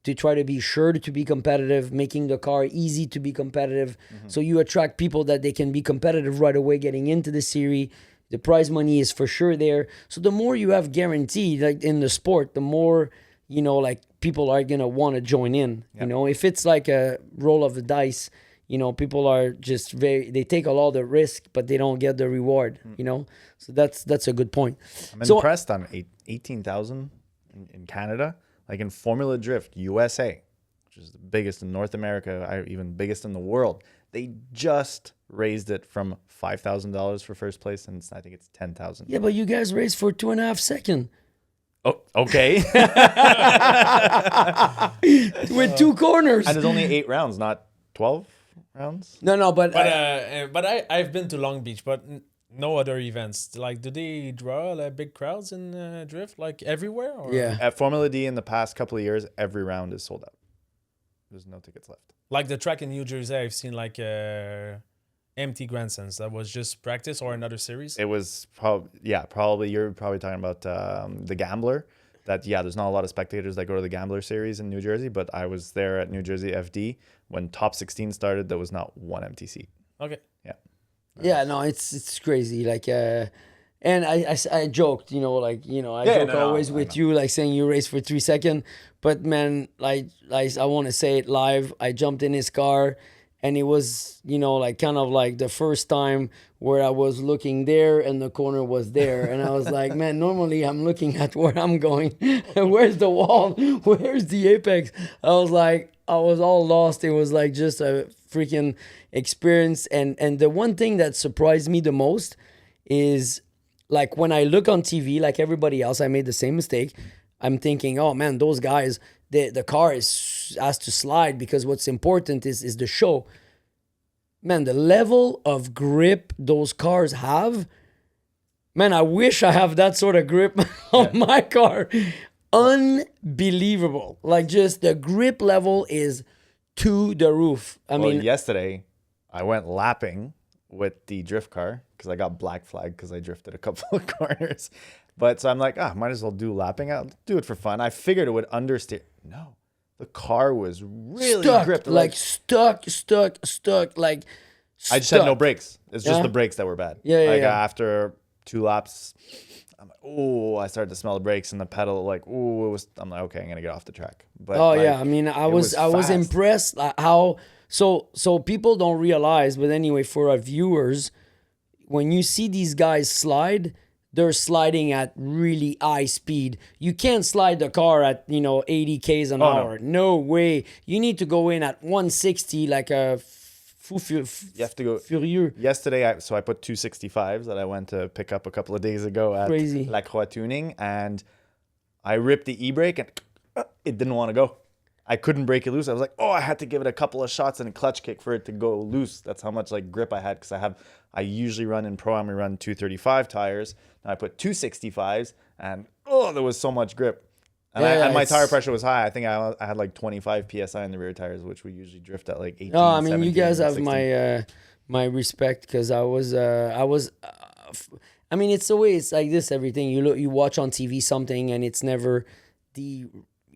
to try to be sure to be competitive, making the car easy to be competitive. So you attract people that they can be competitive right away getting into the series. The prize money is for sure there. So the more you have guaranteed, like in the sport, the more, like people are going to want to join in. Yep. If it's like a roll of the dice, people are just they take a lot of risk, but they don't get the reward, So that's a good point. I'm impressed on 18,000 in Canada, like in Formula Drift, USA, which is the biggest in North America, even biggest in the world. They just raised it from $5,000 for first place, and I think it's 10,000. Yeah, but you guys raced for 2.5 seconds. Oh, okay. With 2 corners. And there's only 8 rounds, not 12 rounds. No, but I've been to Long Beach, but no other events. Like, do they draw big crowds in drift, like everywhere? Or? yeah. At Formula D in the past couple of years, every round is sold out. There's no tickets left. Like the track in New Jersey, I've seen like empty grandstands. That was just practice or another series. It was probably you're probably talking about the Gambler. There's not a lot of spectators that go to the Gambler series in New Jersey, but I was there at New Jersey FD when top 16 started. There was not one empty seat. Okay. Yeah, no, it's crazy. Like, and I joked, I joke always with you, like saying you raced for 3 seconds. But man, like I want to say it live. I jumped in his car, and it was, kind of like the first time where I was looking there and the corner was there. And I was like, man, normally I'm looking at where I'm going. Where's the wall? Where's the apex? I was all lost. It was like just a freaking experience. And the one thing that surprised me the most is, like, when I look on TV, like everybody else, I made the same mistake. I'm thinking, oh man, those guys, the car has to slide, because what's important is the show. Man, the level of grip those cars have, man, I wish I have that sort of grip on my car. Unbelievable. Like, just the grip level is to the roof. I mean, yesterday I went lapping with the drift car because I got black flag because I drifted a couple of corners. But so I'm like, might as well do lapping. I'll do it for fun. I figured it would understeer. No, the car was really gripped. Stuck. Like, I just had no brakes. It's just the brakes that were bad. After 2 laps, I'm like, I started to smell the brakes and the pedal. Like, I'm like, okay, I'm gonna get off the track. But I mean, I was impressed how. So people don't realize, but anyway, for our viewers, when you see these guys slide, they're sliding at really high speed. You can't slide the car at 80 k's an hour. No way. You need to go in at 160 like a you have to go furieux. Yesterday, I put 265s that I went to pick up a couple of days ago at Lacroix Tuning, and I ripped the e-brake and it didn't want to go. I couldn't break it loose. I was like, I had to give it a couple of shots and a clutch kick for it to go loose. That's how much like grip I had, because I usually run in Pro-Am, we run 235 tires. Now I put 265s, and there was so much grip. And my tire pressure was high. I think I had like 25 PSI in the rear tires, which we usually drift at like 18. No, I mean, 17, you guys have 16. my respect, because I was I mean, it's the way it's like this. Everything you watch on TV something, and it's never the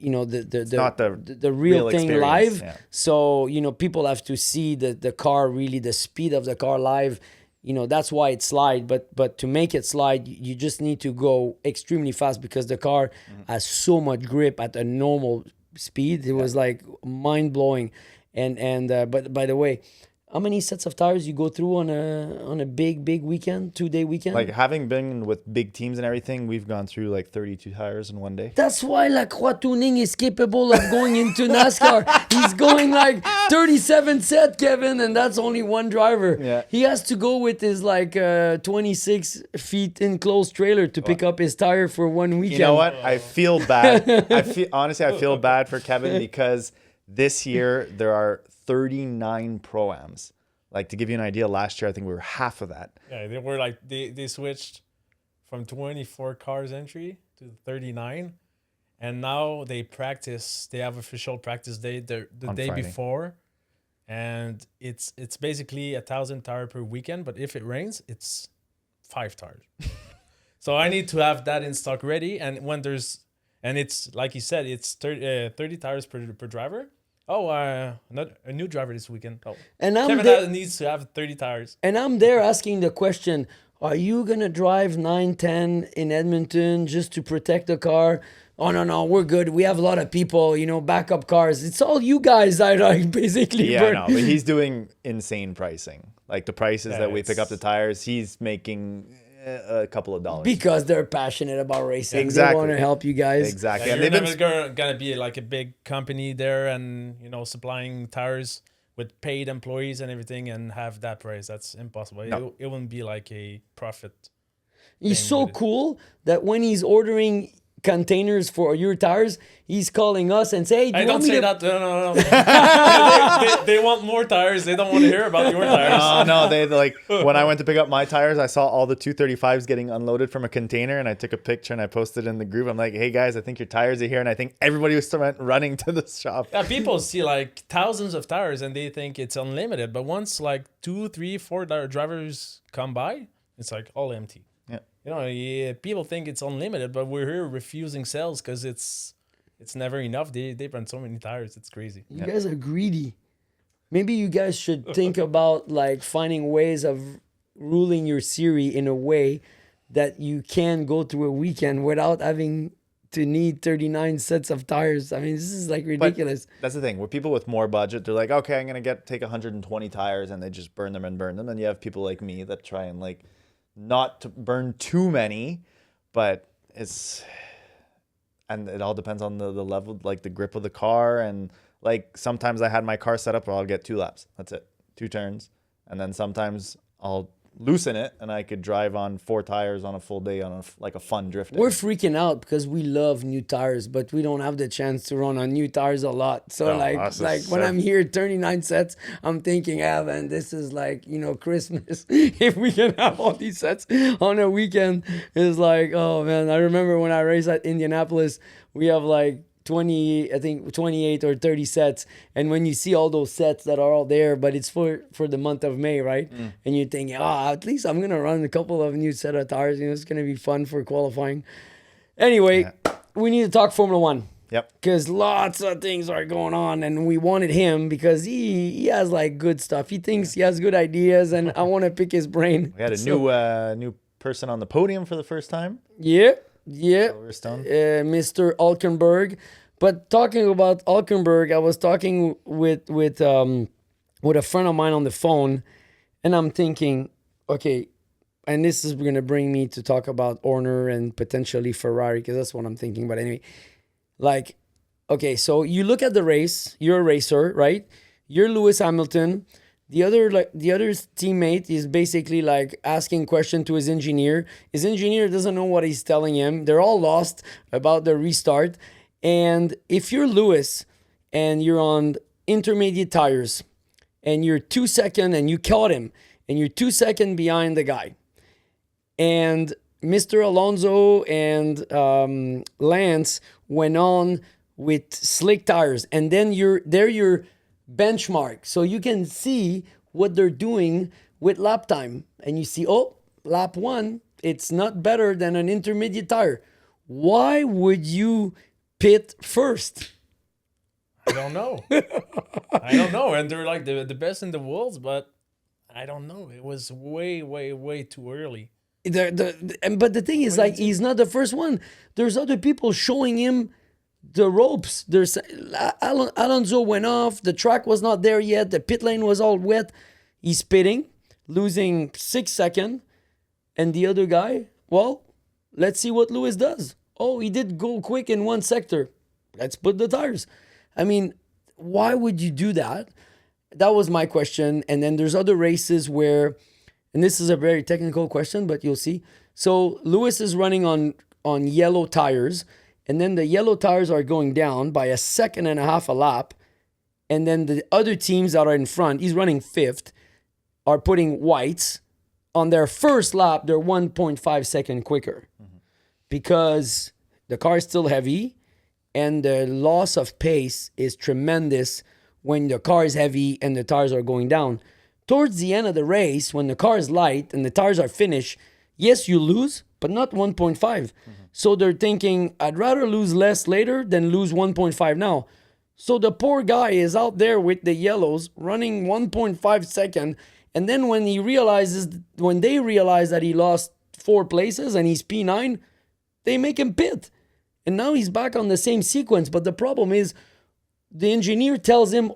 not the real real thing experience, live. yeah. So people have to see the car, really the speed of the car live. That's why it slide. But to make it slide, you just need to go extremely fast because the car has so much grip at a normal speed. It was like mind blowing. But by the way, how many sets of tires you go through on a big weekend, 2-day weekend? Like, having been with big teams and everything, we've gone through like 32 tires in one day. That's why Lacroix Tuning is capable of going into NASCAR. He's going like 37 set, Kevin, and that's only one driver. Yeah. He has to go with his 26 feet enclosed trailer to pick up his tire for one weekend. You know what? I feel bad. Honestly, I feel bad for Kevin because this year there are 39 Pro-Ams. Like, to give you an idea, last year I think we were half of that. Yeah, they were like they switched from 24 cars entry to 39, and now they practice. They have official practice day the day Friday. before, and it's basically 1,000 tire per weekend. But if it rains, it's 5 tires. So I need to have that in stock ready, and it's like you said, it's 30 tires per driver. Oh, not a new driver this weekend. Oh, And Kevin needs to have 30 tires. And I'm there asking the question, are you going to drive 9-10 in Edmonton just to protect the car? Oh, no, we're good. We have a lot of people, backup cars. It's all you guys that are basically. Yeah, no, but he's doing insane pricing. Like, the prices that we pick up the it's- tires, he's making a couple of dollars. Because they're passionate about racing. Exactly. They want to help you guys. Exactly. Yeah, And you're they've never been gonna be like a big company there and supplying tires with paid employees and everything and have that price. That's impossible. No. It wouldn't be like a profit. He's thing so with it. cool that when he's ordering containers for your tires, he's calling us and say, hey, do I you don't want me say to... that. No. They want more tires. They don't want to hear about your tires. Oh, no, they like, when I went to pick up my tires, I saw all the 235s getting unloaded from a container, and I took a picture and I posted it in the group. I'm like, hey guys, I think your tires are here. And I think everybody was running to the shop. Yeah, people see like thousands of tires and they think it's unlimited. But once like 2, 3, 4 drivers come by, it's like all empty. Yeah. People think it's unlimited, but we're here refusing sales because it's never enough. They run so many tires. It's crazy. You guys are greedy. Maybe you guys should think about like finding ways of ruling your series in a way that you can go through a weekend without having to need 39 sets of tires. I mean, this is like ridiculous. That's the thing. With people with more budget, they're like, okay, I'm going to take 120 tires, and they just burn them. And you have people like me that try and like not to burn too many, but and it all depends on the level, like the grip of the car. And like sometimes I had my car set up where I'll get 2 laps. That's it. 2 turns. And then sometimes I'll loosen it and I could drive on 4 tires on a full day on a fun drift day. We're freaking out because we love new tires, but we don't have the chance to run on new tires a lot. So when I'm here 39 sets, I'm thinking, man, this is like, Christmas. If we can have all these sets on a weekend, it's like, oh man, I remember when I raced at Indianapolis, we have like 28 or 30 sets, and when you see all those sets that are all there, but it's for the month of May, right? And you're thinking, at least I'm gonna run a couple of new set of tires, it's gonna be fun for qualifying. Anyway, we need to talk Formula One. Yep. Because lots of things are going on, and we wanted him because he has like good stuff. He thinks he has good ideas, and I want to pick his brain. We had a new person on the podium for the first time. Yeah. Silverstone. Mr. Alkenberg. But talking about Alkenberg, I was talking with a friend of mine on the phone, and I'm thinking, okay, and this is going to bring me to talk about Horner and potentially Ferrari, because that's what I'm thinking. But anyway, like, okay, so you look at the race, you're a racer, right? You're Lewis Hamilton. The other teammate is basically like asking question to his engineer. His engineer doesn't know what he's telling him. They're all lost about the restart. And if you're Lewis and you're on intermediate tires and you're 2 seconds and you caught him and you're 2 seconds behind the guy, and Mr. Alonso and Lance went on with slick tires, and then they're your benchmark, so you can see what they're doing with lap time, and you see, lap 1, it's not better than an intermediate tire. Why would you pit first? I don't know. I don't know. And they're like the best in the world, but I don't know. It was way, way, way too early. But the thing is, like, he's not the first one. There's other people showing him the ropes. There's Alonso went off. The track was not there yet. The pit lane was all wet. He's pitting, losing 6 seconds. And the other guy, well, let's see what Lewis does. Oh, he did go quick in one sector. Let's put the tires. I mean, why would you do that? That was my question. And then there's other races where, and this is a very technical question, but you'll see. So Lewis is running on yellow tires, and then the yellow tires are going down by 1.5 seconds a lap. And then the other teams that are in front, he's running fifth, are putting whites. On their first lap, they're 1.5 seconds quicker because the car is still heavy and the loss of pace is tremendous when the car is heavy and the tires are going down. Towards the end of the race, when the car is light and the tires are finished, yes, you lose, but not 1.5. So they're thinking, I'd rather lose less later than lose 1.5 now. So the poor guy is out there with the yellows running 1.5 seconds. And then when they realize that he lost 4 places and he's P9, they make him pit. And now he's back on the same sequence. But the problem is the engineer tells him,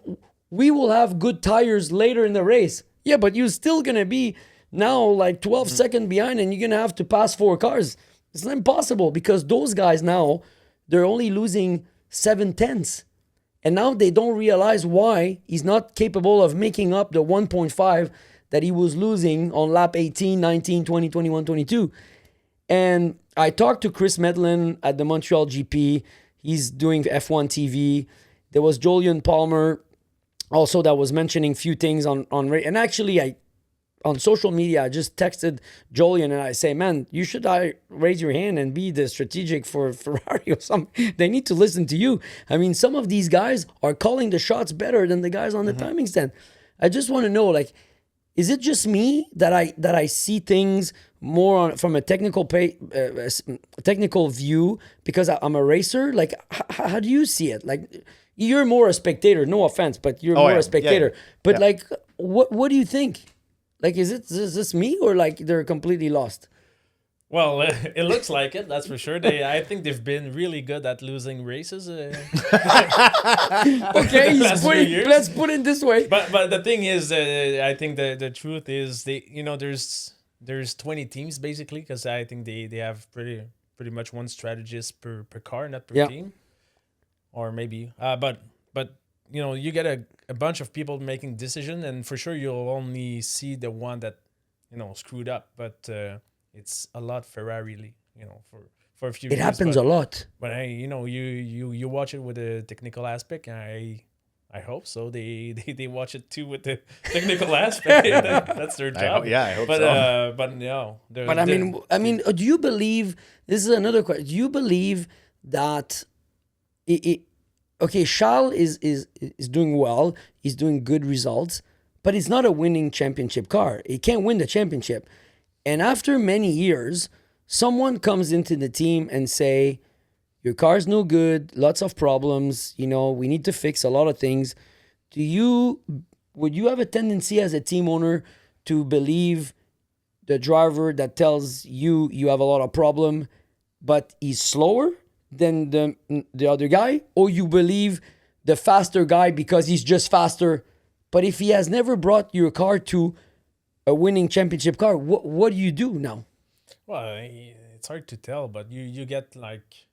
we will have good tires later in the race. Yeah, but you're still going to be now like 12 seconds behind and you're going to have to pass 4 cars. It's not impossible because those guys now, they're only losing 7/10. And now they don't realize why he's not capable of making up the 1.5 that he was losing on lap 18, 19, 20, 21, 22. And I talked to Chris Medlin at the Montreal GP. He's doing F1 TV. There was Julian Palmer also that was mentioning few things on and actually on social media, I just texted Jolien and I say, man, you should raise your hand and be the strategic for Ferrari or something. They need to listen to you. I mean, some of these guys are calling the shots better than the guys on the timing stand. I just want to know, like, is it just me that I see things more from a technical view because I'm a racer? Like, how do you see it? Like, you're more a spectator. No offense, but you're more a spectator. But like, what do you think? Like, is this me or like they're completely lost? Well, it looks like it. That's for sure. I think they've been really good at losing races. Okay, let's put it this way. But the thing is, I think the truth is there's 20 teams basically because I think they have pretty much one strategist per car, not per team, or maybe. But you get a bunch of people making decisions, and for sure you'll only see the one that screwed up. But it's a lot Ferrari, for a few. It happens a lot. But you watch it with a technical aspect. I hope so. They watch it too with the technical aspect. That's their job. I hope so. But no. But I mean, do you believe? This is another question. Do you believe that okay, Charles is doing well. He's doing good results, but it's not a winning championship car. He can't win the championship. And after many years, someone comes into the team and say, your car's no good, lots of problems, we need to fix a lot of things. Would you have a tendency as a team owner to believe the driver that tells you have a lot of problem, but he's slower than the other guy? Or you believe the faster guy because he's just faster, but if he has never brought your car to a winning championship car, what do you do now? Well, it's hard to tell, but you get like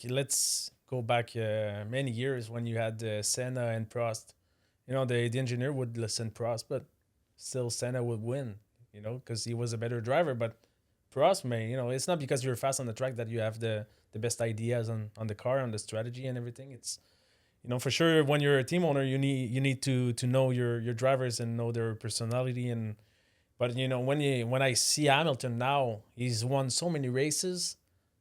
let's go back many years when you had Senna and Prost. The engineer would listen Prost, but still Senna would win, because he was a better driver. But Prost it's not because you're fast on the track that you have the best ideas on the car, on the strategy and everything. It's for sure when you're a team owner, you need to know your drivers and know their personality. But when I see Hamilton now, he's won so many races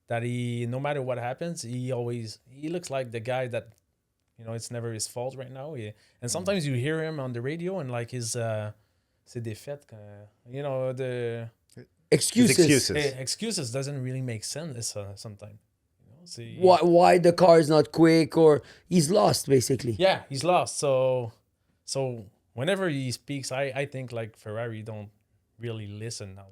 that no matter what happens, he looks like the guy that it's never his fault right now. And sometimes you hear him on the radio and like his c'est défaite, the excuses excuses doesn't really make sense sometimes. See, why the car is not quick, or he's lost basically. yeah, he's lost. So whenever he speaks, I think like Ferrari don't really listen now.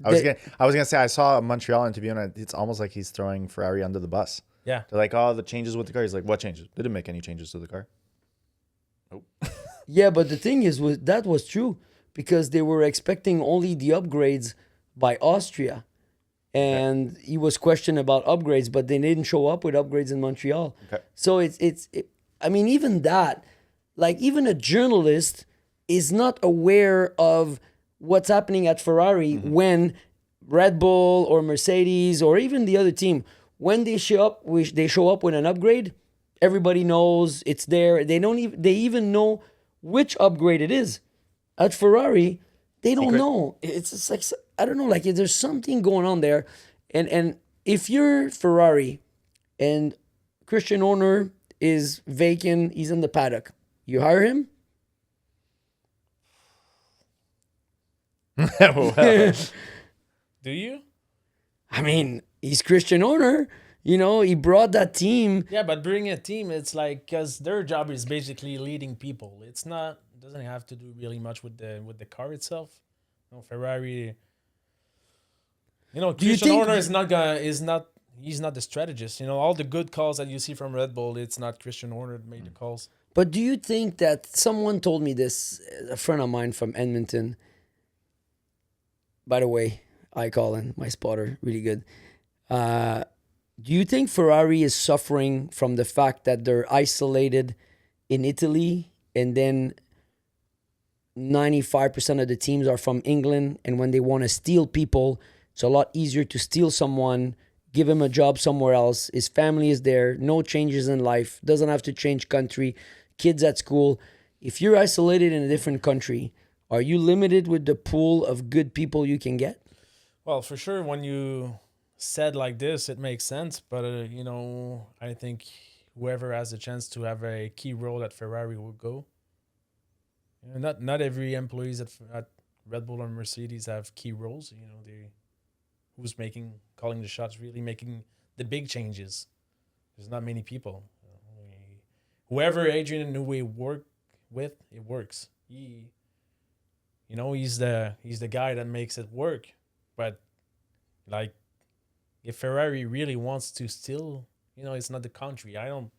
I was gonna say I saw a Montreal interview and it's almost like he's throwing Ferrari under the bus. Yeah. They're like, oh, the changes with the car. He's like, what changes? They didn't make any changes to the car. Yeah, but the thing is, that was true because they were expecting only the upgrades by Austria, and he was questioned about upgrades, but they didn't show up with upgrades in Montreal. Okay. So I mean, even that, like even a journalist is not aware of what's happening at Ferrari when Red Bull or Mercedes or even the other team, when they show up with an upgrade, everybody knows it's there. They even know which upgrade it is. At Ferrari, they don't know. It's just like, I don't know, like there's something going on there. And if you're Ferrari and Christian Horner is vacant, he's in the paddock, you hire him? Do you? I mean, he's Christian Horner. You know, he brought that team. Yeah, but bringing a team, it's like because their job is basically leading people. It's not doesn't have to do really much with the car itself. You know, Ferrari. You know, Christian Horner he's not the strategist. You know, all the good calls that you see from Red Bull, it's not Christian Horner that made the calls. But do you think that someone told me this, a friend of mine from Edmonton, by the way, I call in my spotter, really good. Do you think Ferrari is suffering from the fact that they're isolated in Italy and then 95% of the teams are from England, and when they want to steal people, it's a lot easier to steal someone, give him a job somewhere else. His family is there, no changes in life, doesn't have to change country, kids at school. If you're isolated in a different country, are you limited with the pool of good people you can get? Well, for sure, when you said like this, it makes sense. But, you know, I think whoever has a chance to have a key role at Ferrari will go. You know, not every employees at Red Bull or Mercedes have key roles. You know, who's calling the shots, really making the big changes. There's not many people. Whoever Adrian Newey work with, it works. He's the guy that makes it work. But like, if Ferrari really wants to steal, you know, it's not the country. I don't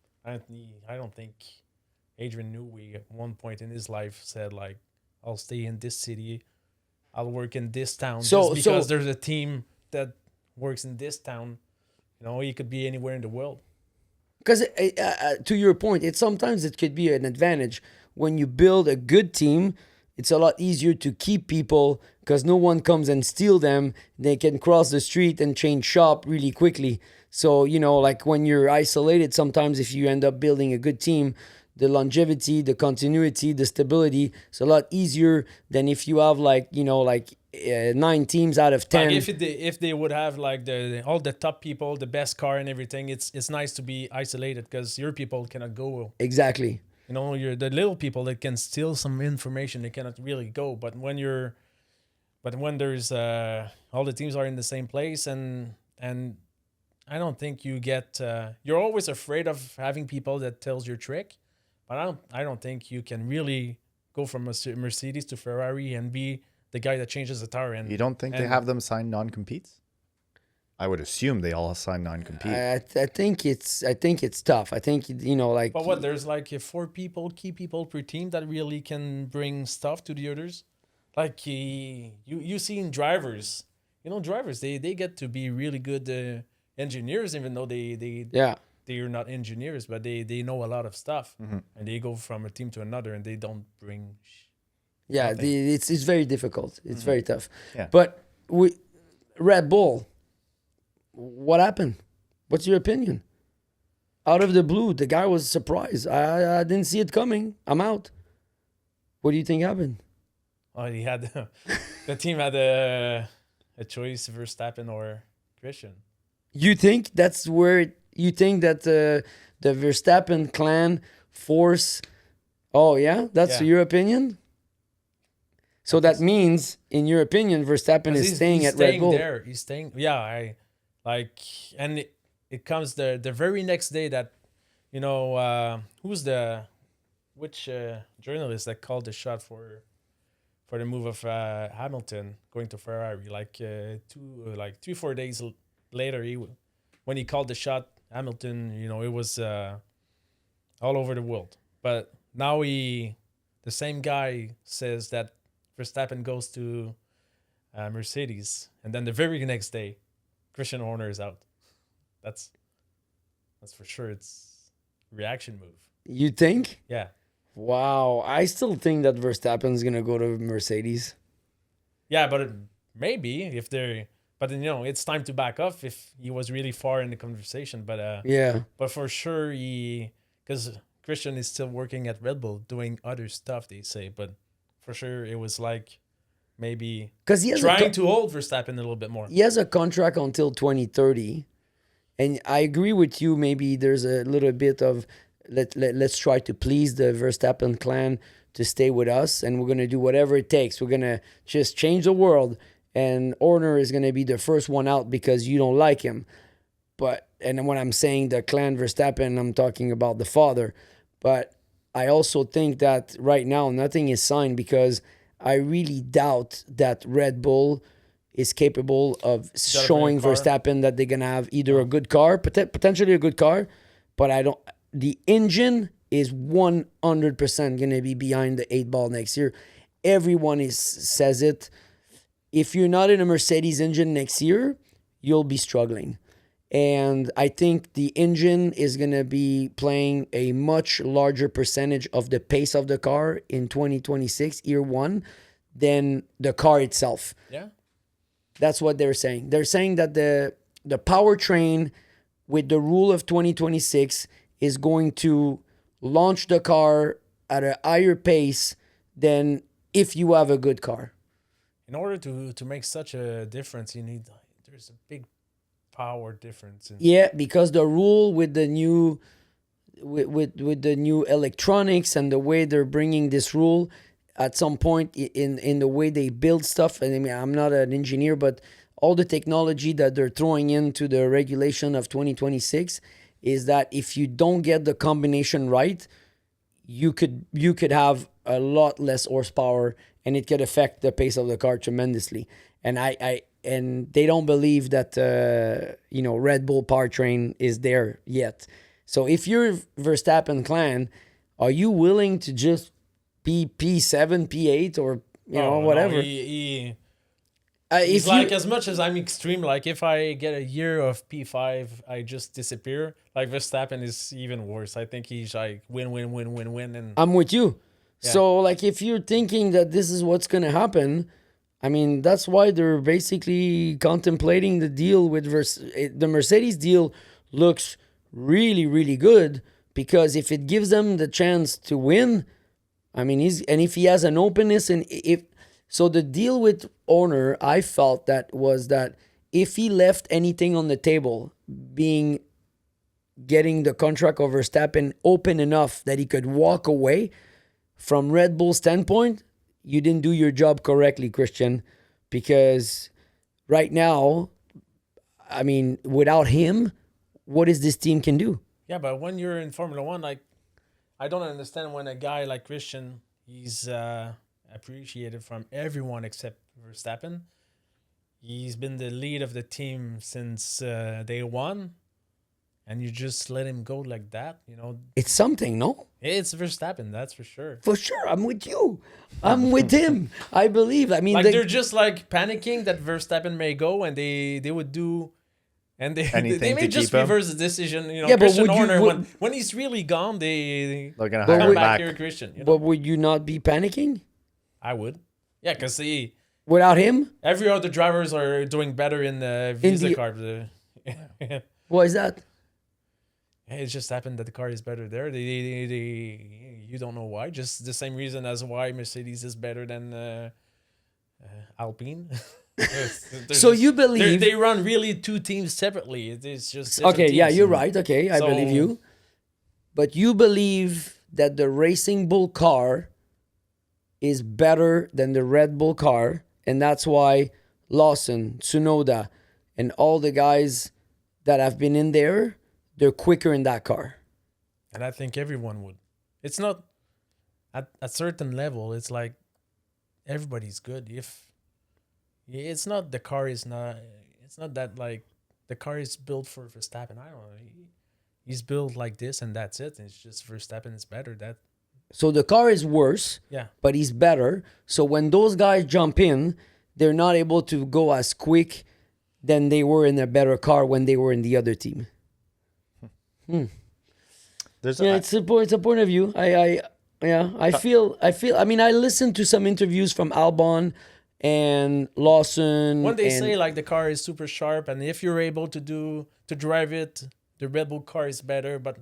think Adrian Newey at one point in his life said like, I'll stay in this city, I'll work in this town just because there's a team that works in this town. You know, he could be anywhere in the world. Because to your point, sometimes it could be an advantage when you build a good team. It's a lot easier to keep people because no one comes and steal them. They can cross the street and change shop really quickly. So, you know, like when you're isolated, sometimes if you end up building a good team, the longevity, the continuity, the stability, it's a lot easier than if you have 9 teams out of 10. Like if they would have like all the top people, the best car and everything, it's nice to be isolated because your people cannot go. Exactly. You know, you're the little people that can steal some information. They cannot really go. But when there's all the teams are in the same place, and I don't think you get. You're always afraid of having people that tells your trick, but I don't think you can really go from a Mercedes to Ferrari and be the guy that changes the tire. And you don't think they have them sign non-competes? I would assume they all sign non-compete. I think it's tough. I think, you know, like. But what, there's like 4 key people per team that really can bring stuff to the others. Like you see in drivers, you know, they get to be really good engineers, even though they're not engineers, but they know a lot of stuff, and they go from a team to another, and they don't bring. It's very difficult. It's very tough. Yeah. But Red Bull. What happened? What's your opinion? Out of the blue, the guy was surprised. I didn't see it coming. I'm out. What do you think happened? Oh, he had the team had a choice: Verstappen or Christian. You think that's where you think that the Verstappen clan force? Oh yeah, that's your opinion. So that means, in your opinion, Verstappen is staying at Red Bull. He's staying. Yeah, and it comes the very next day that, which journalist that called the shot for the move of Hamilton going to Ferrari, like 3-4 days later, when he called the shot, Hamilton, it was all over the world. But now the same guy says that Verstappen goes to Mercedes, and then the very next day, Christian Horner is out. That's for sure. It's a reaction move. You think? Yeah. Wow, I still think that Verstappen's gonna go to Mercedes. Yeah, but maybe if they're, but then, it's time to back off if he was really far in the conversation. But Yeah, but for sure because Christian is still working at Red Bull doing other stuff, they say. But for sure it was like maybe because he has trying to hold Verstappen a little bit more. he has a contract until 2030, and I agree with you. Maybe there's a little bit of let's try to please the Verstappen clan to stay with us, and we're gonna do whatever it takes. We're gonna just change the world, and Horner is gonna be the first one out because you don't like him. But and when I'm saying the clan Verstappen, I'm talking about the father. But I also think that right now nothing is signed because I really doubt that Red Bull is capable of showing Verstappen that they're gonna have either a good car, potentially a good car, but I don't. The engine is 100% gonna be behind the 8 ball next year. Everyone says it. If you're not in a Mercedes engine next year, you'll be struggling. And I think the engine is going to be playing a much larger percentage of the pace of the car in 2026, year one, than the car itself. Yeah. That's what they're saying. They're saying that the powertrain with the rule of 2026 is going to launch the car at a higher pace than if you have a good car. In order to make such a difference, there's a big power difference. Yeah, because the rule with the new with the new electronics and the way they're bringing this rule at some point in the way they build stuff. And I mean, I'm not an engineer, but all the technology that they're throwing into the regulation of 2026 is that if you don't get the combination right, you could have a lot less horsepower, and it could affect the pace of the car tremendously. And and they don't believe that Red Bull powertrain is there yet. So if you're Verstappen clan, are you willing to just be P7, P8, or whatever? No, If like, as much as I'm extreme, like if I get a year of P5, I just disappear. Like Verstappen is even worse. I think he's like win, and I'm with you. Yeah. So like if you're thinking that this is what's gonna happen, I mean that's why they're basically contemplating the deal with the Mercedes deal looks really, really good, because if it gives them the chance to win, I mean if he has an openness, and so the deal with Horner, I felt that was that if he left anything on the table, being getting the contract of Verstappen open enough that he could walk away, from Red Bull's standpoint, you didn't do your job correctly, Christian, because right now, I mean, without him, what is this team can do? Yeah, but when you're in Formula One, like, I don't understand when a guy like Christian, he's appreciated from everyone except Verstappen. He's been the lead of the team since day one, and you just let him go like that, It's something, no? It's Verstappen, that's for sure. For sure, I'm with you. I'm with him. I believe. I mean, like they're just like panicking that Verstappen may go, and they would do, and they may just reverse the decision. Yeah, Christian but Horner, when he's really gone, they're gonna come hire him back back. here, Christian. But would you not be panicking I would, yeah, because without him? every other drivers are doing better in the Visa card. What is that? It just happened that the car is better there. You don't know why. Just the same reason as why Mercedes is better than Alpine. So you believe they run really two teams separately? It's just okay? Yeah, teams. you're right. Okay, I So- believe you. But you believe that the Racing Bull car is better than the Red Bull car, and that's why Lawson, Tsunoda, and all the guys that have been in there, they're quicker in that car. And I think everyone would. It's not at a certain level. It's like everybody's good. If it's not the car is not. It's not that like the car is built for Verstappen. I don't know. He's built like this and that's it. It's just Verstappen is better. That So the car is worse, yeah. but he's better. So when those guys jump in, they're not able to go as quick than they were in a better car when they were in the other team. There's It's a point of view. I feel. I mean, I listened to some interviews from Albon and Lawson. When they say like the car is super sharp, and if you're able to drive it, the Red Bull car is better, but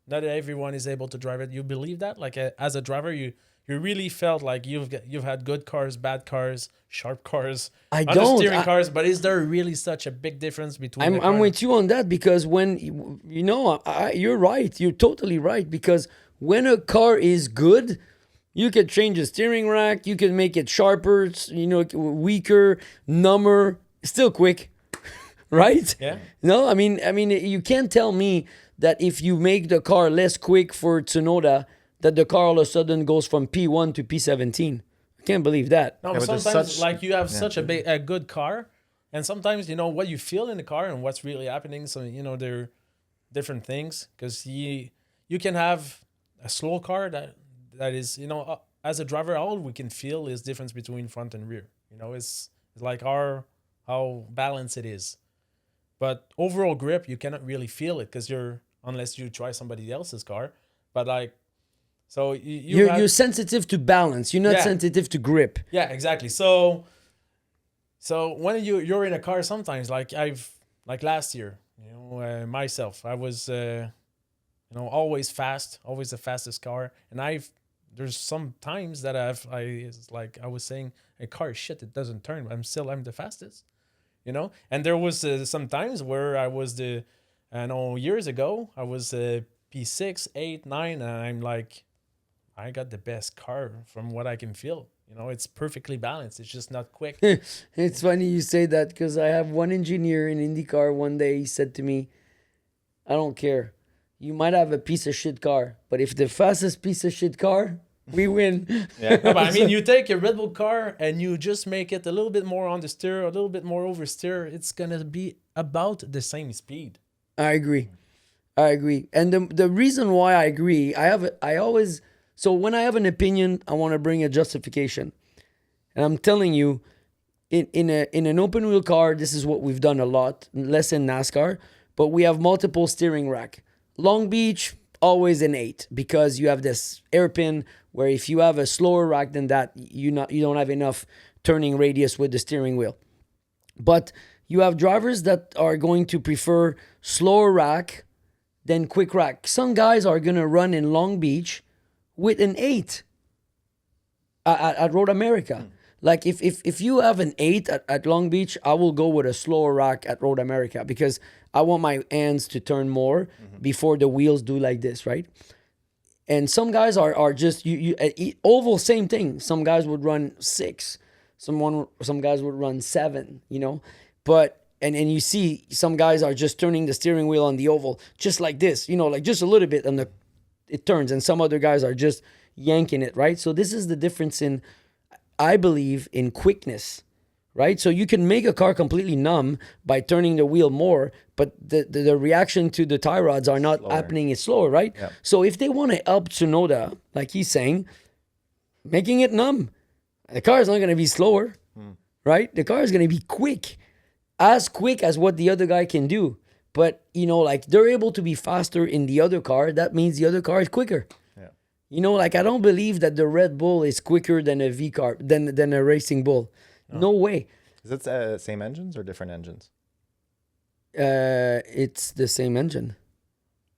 not everyone is able to drive it. You believe that? Like as a driver, you really felt like you've had good cars, bad cars, sharp cars, understeering cars, but is there really such a big difference between? I'm with you on that, because when you're right, you're totally right, because when a car is good, you can change the steering rack, you can make it sharper, weaker, number, still quick, right? Yeah. No, I mean, you can't tell me that if you make the car less quick for Tsunoda, that the car all of a sudden goes from P1 to P17. I can't believe that. No, but sometimes like you have such a good car, and sometimes what you feel in the car and what's really happening. So there are different things, because you can have a slow car that is as a driver, all we can feel is difference between front and rear. It's like how balanced it is, but overall grip you cannot really feel it because unless you try somebody else's car, but like. So you're sensitive to balance. You're not sensitive to grip. Yeah, exactly. So when you're in a car, sometimes like last year, myself, I was always fast, always the fastest car, and there's some times that I was saying a car is shit, it doesn't turn. I'm the fastest, And there was some times where I was years ago I was P6, 8, 9, and I'm like. I got the best car from what I can feel. It's perfectly balanced. It's just not quick. It's funny you say that, because I have one engineer in IndyCar one day. He said to me, I don't care. You might have a piece of shit car, but if the fastest piece of shit car, we win. Yeah. No, but I mean, you take a Red Bull car and you just make it a little bit more on the steer, a little bit more oversteer. It's going to be about the same speed. I agree. And the reason why I agree, so when I have an opinion, I want to bring a justification. And I'm telling you, in an open wheel car, this is what we've done a lot, less in NASCAR, but we have multiple steering rack. Long Beach, always an 8, because you have this hairpin where if you have a slower rack than that, you don't have enough turning radius with the steering wheel. But you have drivers that are going to prefer slower rack than quick rack. Some guys are going to run in Long Beach with an 8 at Road America. Like if you have an 8 at Long Beach, I will go with a slower rack at Road America, because I want my hands to turn more before the wheels do like this, right? And some guys are just oval, same thing. Some guys would run 6, some guys would run 7, But and you see some guys are just turning the steering wheel on the oval just like this, like just a little bit, and it turns, and some other guys are just yanking it, right? So this is the difference I believe, in quickness, right? So you can make a car completely numb by turning the wheel more, but the reaction to the tie rods are not happening. It's slower, right? Yeah. So if they want to help Tsunoda, like he's saying, making it numb, the car is not going to be slower, right? The car is going to be quick as what the other guy can do. But, like they're able to be faster in the other car. That means the other car is quicker. Yeah. I don't believe that the Red Bull is quicker than a V car, than a racing bull. No way. Is it same engines or different engines? It's the same engine.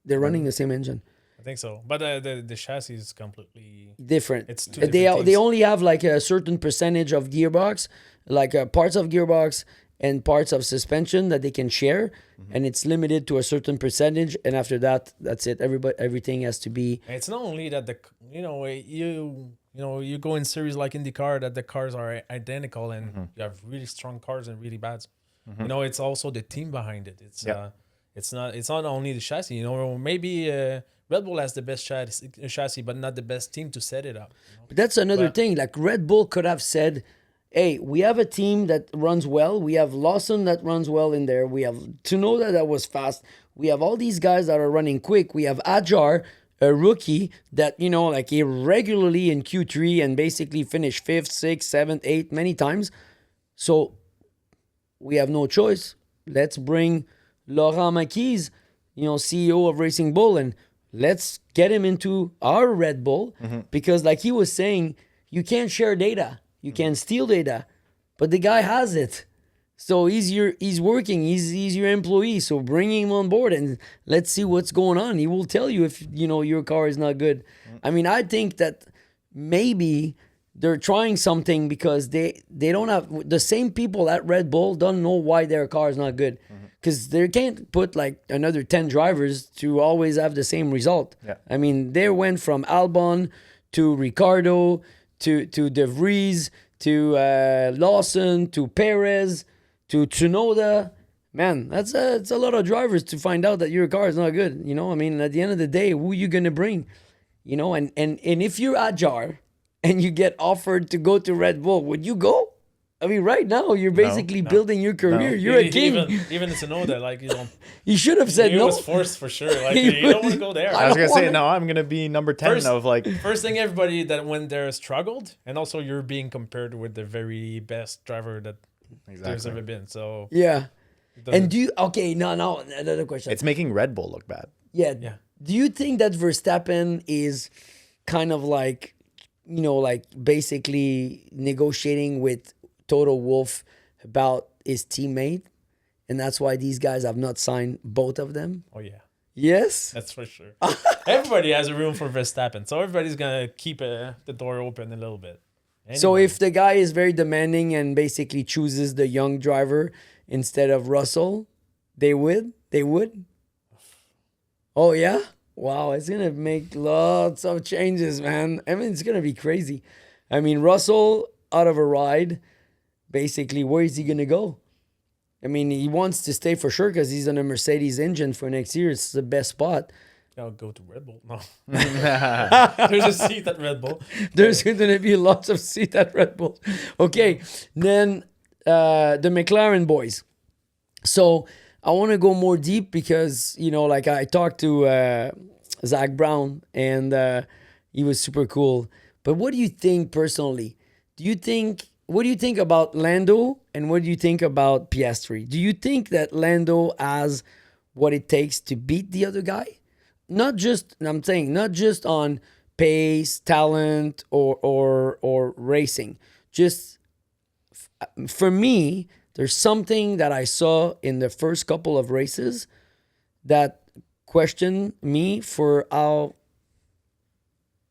They're running the same engine. I think so. But the chassis is completely different. It's two They only have like a certain percentage of gearbox, like parts of gearbox and parts of suspension that they can share, and it's limited to a certain percentage, and after that, that's it. Everything has to be. It's not only that you go in series like IndyCar that the cars are identical, and you have really strong cars and really bad. It's also the team behind it. It's not only the chassis. You know, maybe Red Bull has the best chassis, but not the best team to set it up. You know? But that's another But- thing. Like Red Bull could have said, "Hey, we have a team that runs well. We have Lawson that runs well in there. We have Tsunoda that was fast. We have all these guys that are running quick. We have Ajar, a rookie that like he regularly in Q3 and basically finished 5th, 6th, 7th, 8th many times. So we have no choice. Let's bring Laurent Maquis, CEO of Racing Bull, and let's get him into our Red Bull because, like he was saying, you can't share data, you can't steal data, but the guy has it. So he's working, he's your employee. So bring him on board and let's see what's going on. He will tell you if your car is not good. I mean, I think that maybe they're trying something because they don't have the same people at Red Bull don't know why their car is not good because they can't put like another 10 drivers to always have the same result. Yeah. I mean, they went from Albon to Ricardo to De Vries to Lawson to Perez to Tsunoda. Man, it's a lot of drivers to find out that your car is not good. I mean, at the end of the day, who you gonna bring? And if you're Ajar and you get offered to go to Red Bull, would you go? I mean, right now you're basically building your career. No. You're a king. Even Tsunoda, like You should have said he no. was forced for sure. Like you don't want to go there. I was don't gonna say wanna- no. I'm gonna be number 10 of like. First thing, everybody that went there struggled, and also you're being compared with the very best driver that there's ever been. So Yeah. it doesn't- No, another question. It's making Red Bull look bad. Yeah. Yeah. Do you think that Verstappen is kind of like, like basically negotiating with Toto Wolff about his teammate? And that's why these guys have not signed both of them? oh yeah, Yes? that's for sure. Everybody has a room for Verstappen, so everybody's gonna keep the door open a little bit. So Anybody. if the guy is very demanding and basically chooses the young driver instead of Russell, they would? They would? Oh, yeah? Wow, it's going to make lots of changes, man. I mean, it's going to be crazy. I mean, Russell out of a ride, basically, where is he going to go? I mean, he wants to stay for sure because he's on a Mercedes engine for next year. It's the best spot. I'll go to Red Bull. No, there's a seat at Red Bull. There's going to be lots of seat at Red Bull. Okay, then the McLaren boys. So I want to go more deep because, like I talked to Zach Brown and he was super cool. But what do you think personally? What do you think about Lando and what do you think about Piastri? Do you think that Lando has what it takes to beat the other guy? Not just on pace, talent, or racing. Just for me, there's something that I saw in the first couple of races that questioned me for how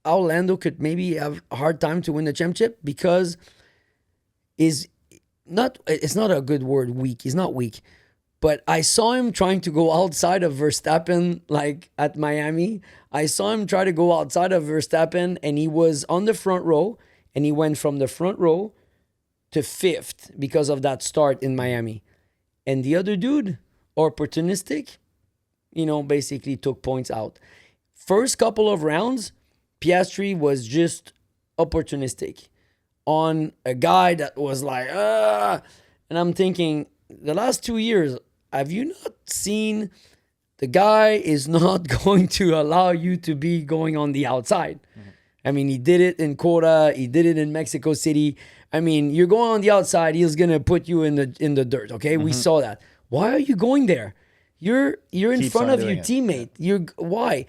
Lando could maybe have a hard time to win the championship because it's not a good word, weak. He's not weak. But I saw him trying to go outside of Verstappen, like at Miami. I saw him try to go outside of Verstappen, and he was on the front row, and he went from the front row to 5th because of that start in Miami. And the other dude, opportunistic, basically took points out. First couple of rounds, Piastri was just opportunistic on a guy that was like, and I'm thinking, the last 2 years, have you not seen the guy is not going to allow you to be going on the outside? Mm-hmm. I mean, he did it in Coda. He did it in Mexico City. I mean, you're going on the outside. He's going to put you in the dirt. Okay. Mm-hmm. We saw that. Why are you going there? You're in front of your teammate. Why?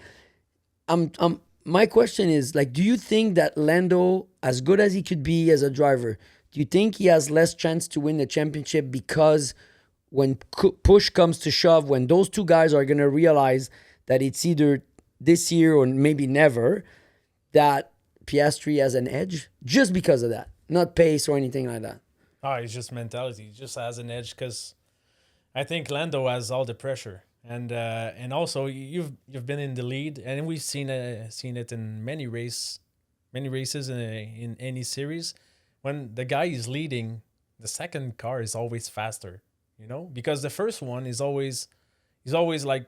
My question is, like, do you think that Lando, as good as he could be as a driver, do you think he has less chance to win the championship because when push comes to shove, when those two guys are going to realize that it's either this year or maybe never, that Piastri has an edge just because of that, not pace or anything like that? Oh, it's just mentality. He just has an edge because I think Lando has all the pressure. And also you've been in the lead, and we've seen it in many races in any series. When the guy is leading, the second car is always faster, because the first one is always he's always like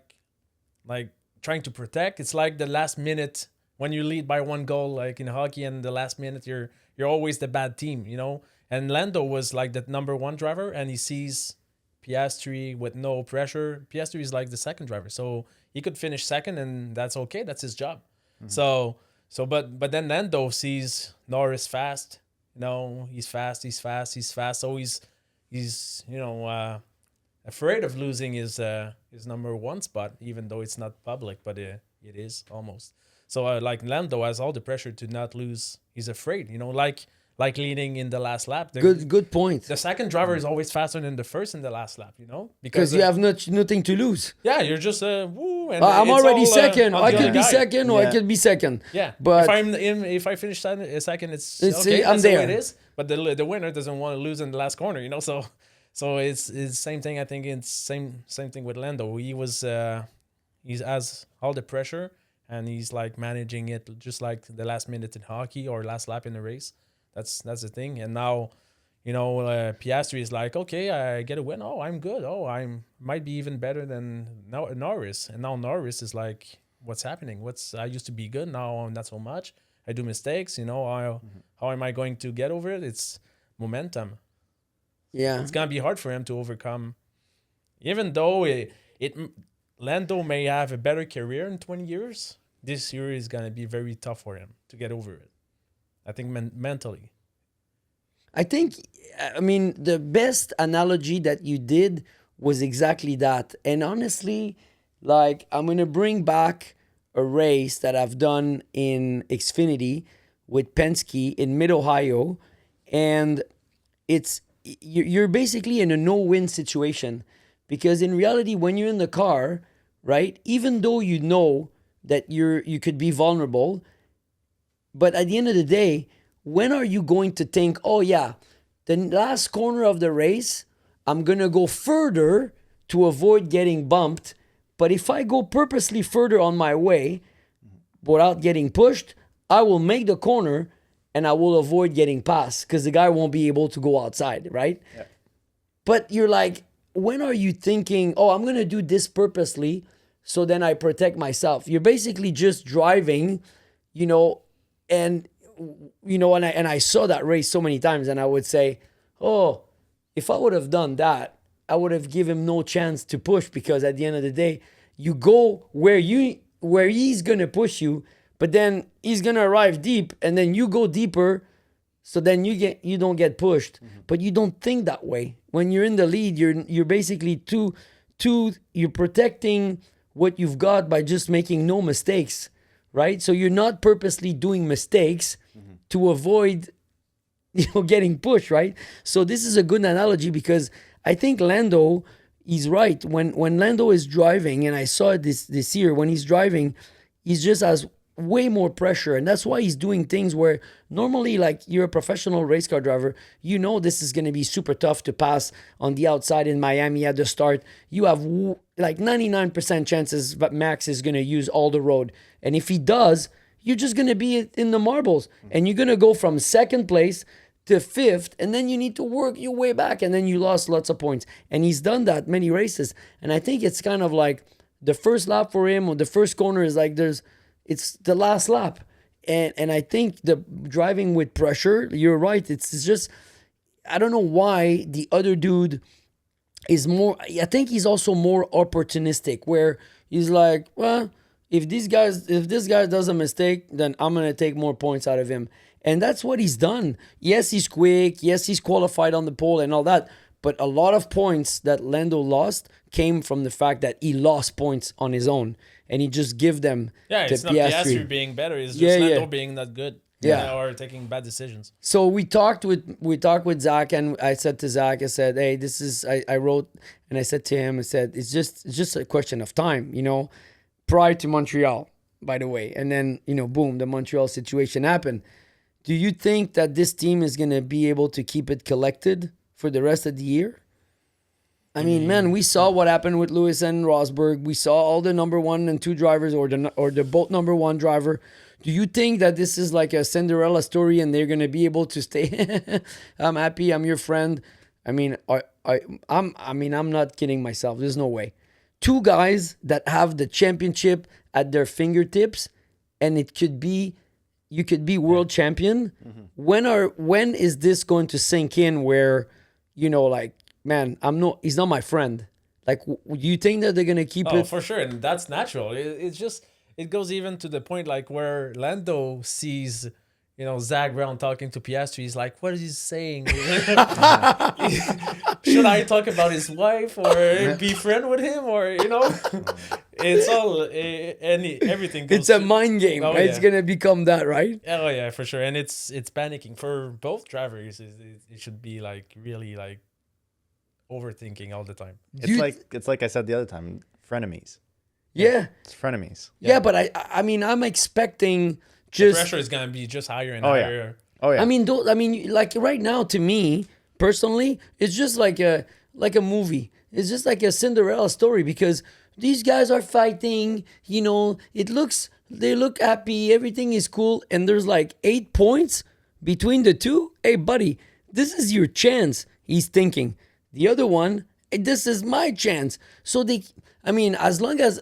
trying to protect. It's like the last minute when you lead by 1 goal, like in hockey, and the last minute you're always the bad team, you know. And Lando was like the number 1 driver, and he sees Piastri with no pressure. Piastri is like the second driver, so he could finish second, and that's okay. That's his job. But then Lando sees Norris fast. You know, he's fast. So he's afraid of losing his number 1 spot, even though it's not public, but it is almost. So like Lando has all the pressure to not lose. He's afraid, you know, like leading in the last lap. Good point. The second driver is always faster than the first in the last lap, you know, Because you have nothing to lose. Yeah, you're just woo. And I'm it's already all, second. on I the could other be guy. second, or I could be second. Yeah, but if I finish second, it's okay. I'm That's the way there. it is. But the winner doesn't want to lose in the last corner, you know. So it's same thing. I think it's same thing with Lando. He has all the pressure, and he's like managing it just like the last minute in hockey or last lap in the race. That's the thing. And now, you know, Piastri is like, okay, I get a win. Oh, I'm good. Oh, might be even better than Norris. And now Norris is like, what's happening? I used to be good. Now not so much. I do mistakes. You know, how am I going to get over it? It's momentum. yeah, It's gonna be hard for him to overcome, even though Lando may have a better career in 20 years. This year is gonna be very tough for him to get over it. I think mentally. I mean, the best analogy that you did was exactly that. And honestly, like, I'm going to bring back a race that I've done in Xfinity with Penske in mid-Ohio. And you're basically in a no-win situation. Because in reality, when you're in the car, right, even though you know that you could be vulnerable, but at the end of the day, when are you going to think, oh yeah, the last corner of the race, I'm going to go further to avoid getting bumped. But if I go purposely further on my way without getting pushed, I will make the corner and I will avoid getting passed because the guy won't be able to go outside, right? Yeah. But you're like, when are you thinking, oh, I'm going to do this purposely so then I protect myself? You're basically just driving, you know, and I saw that race so many times, and I would say, oh, if I would have done that, I would have given him no chance to push, because at the end of the day, you go where he's gonna push you, but then he's gonna arrive deep, and then you go deeper, so then you don't get pushed. But you don't think that way. When you're in the lead, you're basically you're protecting what you've got by just making no mistakes. Right? So you're not purposely doing mistakes to avoid, getting pushed, right? So this is a good analogy, because I think Lando is right. When Lando is driving, and I saw it this year, when he's driving, he just has way more pressure. And that's why he's doing things where normally, like, you're a professional race car driver, you know this is going to be super tough to pass on the outside in Miami at the start. You have like 99% chances that Max is going to use all the road. And if he does, you're just going to be in the marbles. And you're going to go from second place to fifth, and then you need to work your way back, and then you lost lots of points. And he's done that many races. And I think it's kind of like the first lap for him, or the first corner is like it's the last lap. And I think the driving with pressure, you're right. It's just, I don't know why the other dude is more, I think he's also more opportunistic, where he's like, well, if this guy does a mistake, then I'm going to take more points out of him. And that's what he's done. Yes, he's quick. Yes, he's qualified on the pole and all that. But a lot of points that Lando lost came from the fact that he lost points on his own, and he just give them to it's not Piastri being better. It's just Lando being not good. Or taking bad decisions. So we talked with Zach, and I said to Zach, I said, hey, this is, I wrote, and I said to him, I said, it's just a question of time, prior to Montreal, by the way. And then, boom, the Montreal situation happened. Do you think that this team is going to be able to keep it collected for the rest of the year? I mean, man, we saw what happened with Lewis and Rosberg. We saw all the number 1 and 2 drivers, or the both number 1 driver. Do you think that this is like a Cinderella story, and they're going to be able to stay? I'm happy. I'm your friend. I mean, I'm not kidding myself. There's no way. two guys that have the championship at their fingertips, and it could be you could be world champion. When is this going to sink in? Where like, man, he's not my friend. Like, do you think that they're gonna keep Oh, it? for sure, and that's natural. It's just it goes even to the point like where Lando sees, Zach Brown talking to Piastri. He's like, "What is he saying? Should I talk about his wife or be friend with him or It's all everything. Goes It's a to- mind game, Oh, right? It's yeah. gonna become that, right? Oh yeah, for sure, and it's panicking for both drivers. It should be like really like overthinking all the time. It's like I said the other time, frenemies. Yeah. It's frenemies. Yeah, but I mean, I'm expecting The just. pressure is gonna be just higher and Oh, yeah. higher. Oh yeah. I mean, like right now, to me personally, it's just like a movie. It's just like a Cinderella story because these guys are fighting. They look happy. Everything is cool, and there's like 8 points between the two. Hey, buddy, this is your chance. He's thinking. The other one, hey, this is my chance. So as long as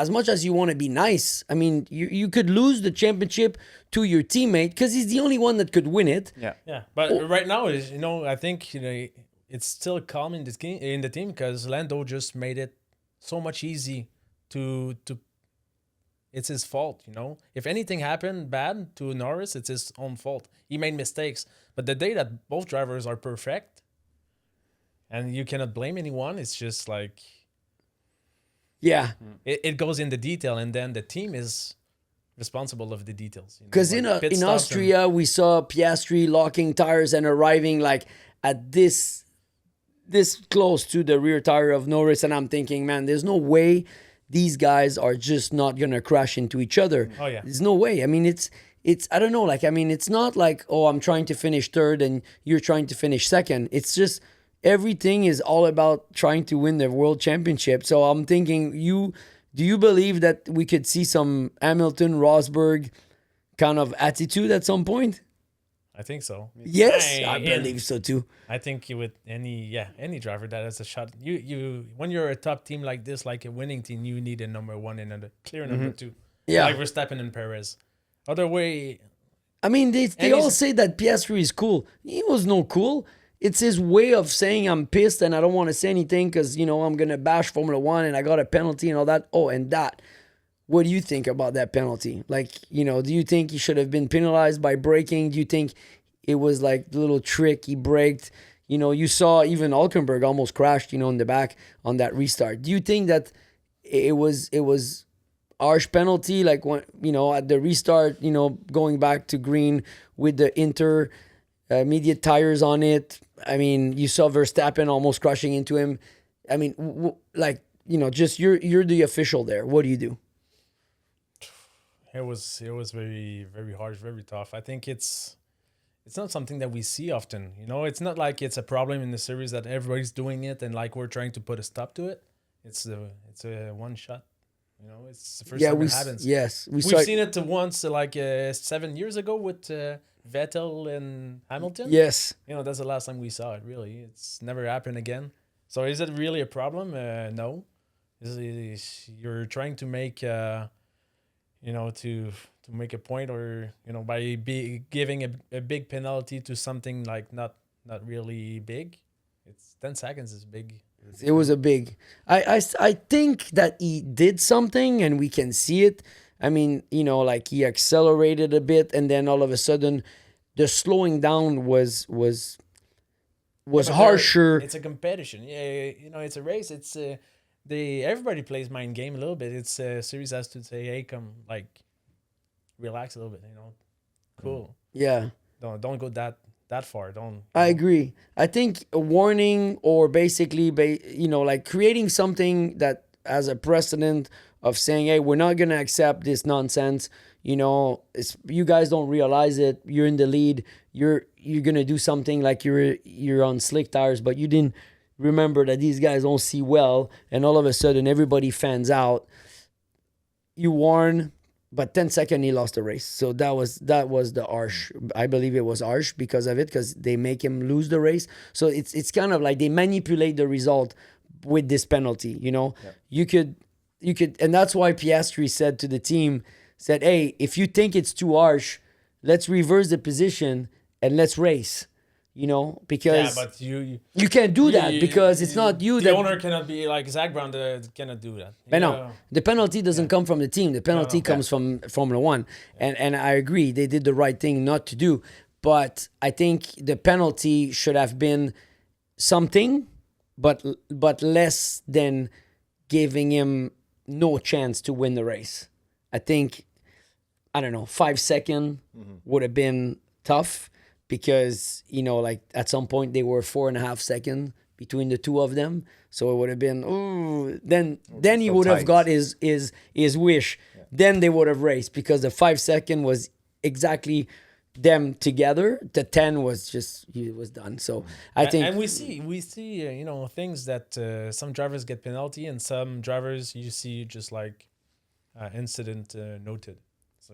as much as you want to be nice, I mean, you could lose the championship to your teammate because he's the only one that could win it. yeah. Yeah, but right now is I think it's still calm in the team because Lando just made it so much easy to. It's his fault, If anything happened bad to Norris, it's his own fault. He made mistakes, but the day that both drivers are perfect, and you cannot blame anyone, it's just like Yeah, it goes in the detail, and then the team is responsible of the details. because like pit in stops Austria we saw Piastri locking tires and arriving like at this close to the rear tire of Norris, and I'm thinking, man, there's no way these guys are just not gonna crash into each other. Oh, yeah. There's no way. I mean, it's I don't know. Like, I mean, it's not like, oh, I'm trying to finish third and you're trying to finish second. It's just everything is all about trying to win the world championship. So I'm thinking, do you believe that we could see some Hamilton Rosberg kind of attitude at some point? I think so. Yes, I And believe so too. I think with any driver that has a shot, you when you're a top team like this, like a winning team, you need a number one and a clear number two. Yeah. Like Verstappen and Perez. Other way, I mean, they And all he's- say that Piastri is cool. He was no cool. It's his way of saying I'm pissed and I don't want to say anything because, I'm going to bash Formula One and I got a penalty and all that. Oh, and that. What do you think about that penalty? Like, do you think he should have been penalized by braking? Do you think it was like the little trick he braked? You saw even Hülkenberg almost crashed, in the back on that restart. Do you think that it was harsh penalty, like when at the restart, going back to green with the intermediate tires on it? I mean, you saw Verstappen almost crashing into him. I mean, just you're the official there. What do you do? it was very, very harsh, very tough. I think it's not something that we see often. It's not like it's a problem in the series that everybody's doing it and like we're trying to put a stop to it. It's a one shot. It's the first time it happens. We've seen it once, like 7 years ago with Vettel and Hamilton. Yes. That's the last time we saw it. Really, it's never happened again. So is it really a problem? No. You're trying to make, to make a point, or by giving a big penalty to something like not really big. It's 10 seconds is big. It was a big. I think that he did something, and we can see it. I mean, like he accelerated a bit, and then all of a sudden, the slowing down was But harsher. It's a competition. Yeah, it's a race. It's everybody plays mind game a little bit. It's a series has to say, hey, come, like, relax a little bit. Cool. Yeah. Don't go that far. Don't. I agree. I think a warning, or basically, like creating something that has a precedent of saying, hey, we're not going to accept this nonsense. You guys don't realize it. You're in the lead. You're going to do something like you're on slick tires, but you didn't remember that these guys don't see well. And all of a sudden, everybody fans out. You warn, but 10 seconds he lost the race. So that was the harsh. I believe it was harsh because of it, because they make him lose the race. So it's kind of like they manipulate the result with this penalty. You know, you could, and that's why Piastri said to the team, said, "Hey, if you think it's too harsh, let's reverse the position and let's race." You know, because but you can't do that because it's not you. The owner cannot be like Zach Brown. Cannot do that. But no, the penalty doesn't come from the team. The penalty comes from Formula One, and I agree they did the right thing not to do. But I think the penalty should have been something, but less than giving him no chance to win the race. I think, I don't know, 5 seconds would have been tough. Because, you know, like at some point they were 4.5 seconds between the two of them. So it would have been, ooh, then he would have got his wish. Yeah. Then they would have raced because the 5 second was exactly them together. The 10 was just, he was done. So I think. And we see you know, things that some drivers get penalty and some drivers you see just like incident noted. So,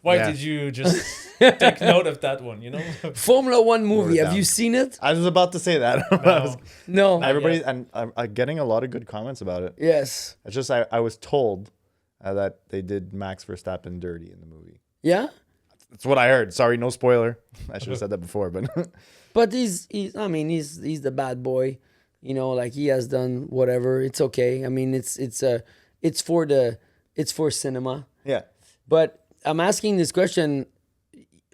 Why did you just take note of that one, you know? Formula One movie, have you seen it? I was about to say that. No. Everybody, and I'm getting a lot of good comments about it. Yes. It's just I was told that they did Max Verstappen dirty in the movie. Yeah? That's what I heard. Sorry, no spoiler. I should have said that before, but... But he's the bad boy. You know, like he has done whatever. It's okay. I mean, it's for cinema. Yeah. But I'm asking this question.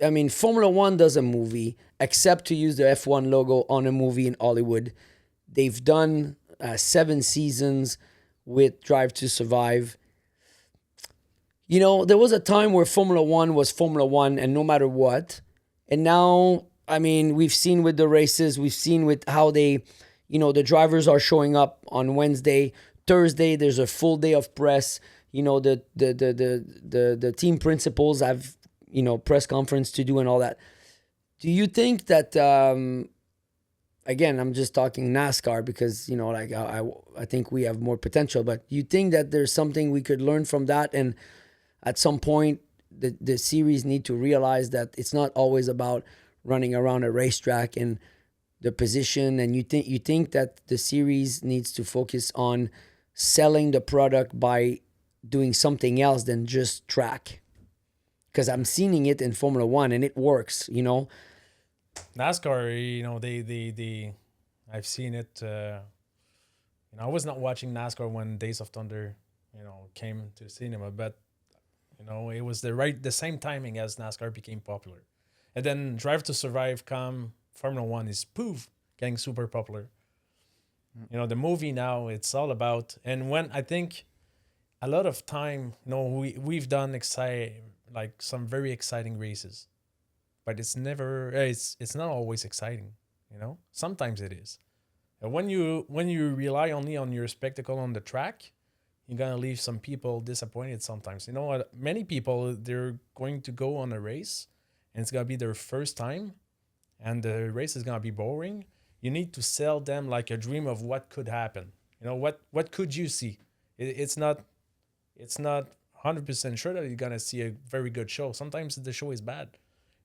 I mean, Formula One does a movie, except to use the F1 logo on a movie in Hollywood. They've done 7 seasons with Drive to Survive. You know, there was a time where Formula One was Formula One, and no matter what. And now, I mean, we've seen with the races, we've seen with how they, you know, the drivers are showing up on Wednesday. Thursday, there's a full day of press. You know, the team principals have, you know, press conference to do and all that. Do you think that, again, I'm just talking NASCAR because, you know, like I think we have more potential, but you think that there's something we could learn from that? And at some point, the series need to realize that it's not always about running around a racetrack and the position. And you think that the series needs to focus on selling the product by doing something else than just track, because I'm seeing it in Formula One and it works, you know. NASCAR, you know, they I've seen it. You know, I was not watching NASCAR when Days of Thunder, you know, came to cinema, but you know, it was the same timing as NASCAR became popular, and then Drive to Survive Formula One is getting super popular. You know, the movie now it's all about, and when I think. A lot of time, you know, we've done like some very exciting races, but it's not always exciting, you know. Sometimes it is. And when you rely only on your spectacle on the track, you're gonna leave some people disappointed sometimes. You know what? Many people, they're going to go on a race, and it's gonna be their first time, and the race is gonna be boring. You need to sell them like a dream of what could happen. You know, what could you see? It's not 100% sure that you're gonna see a very good show. Sometimes the show is bad,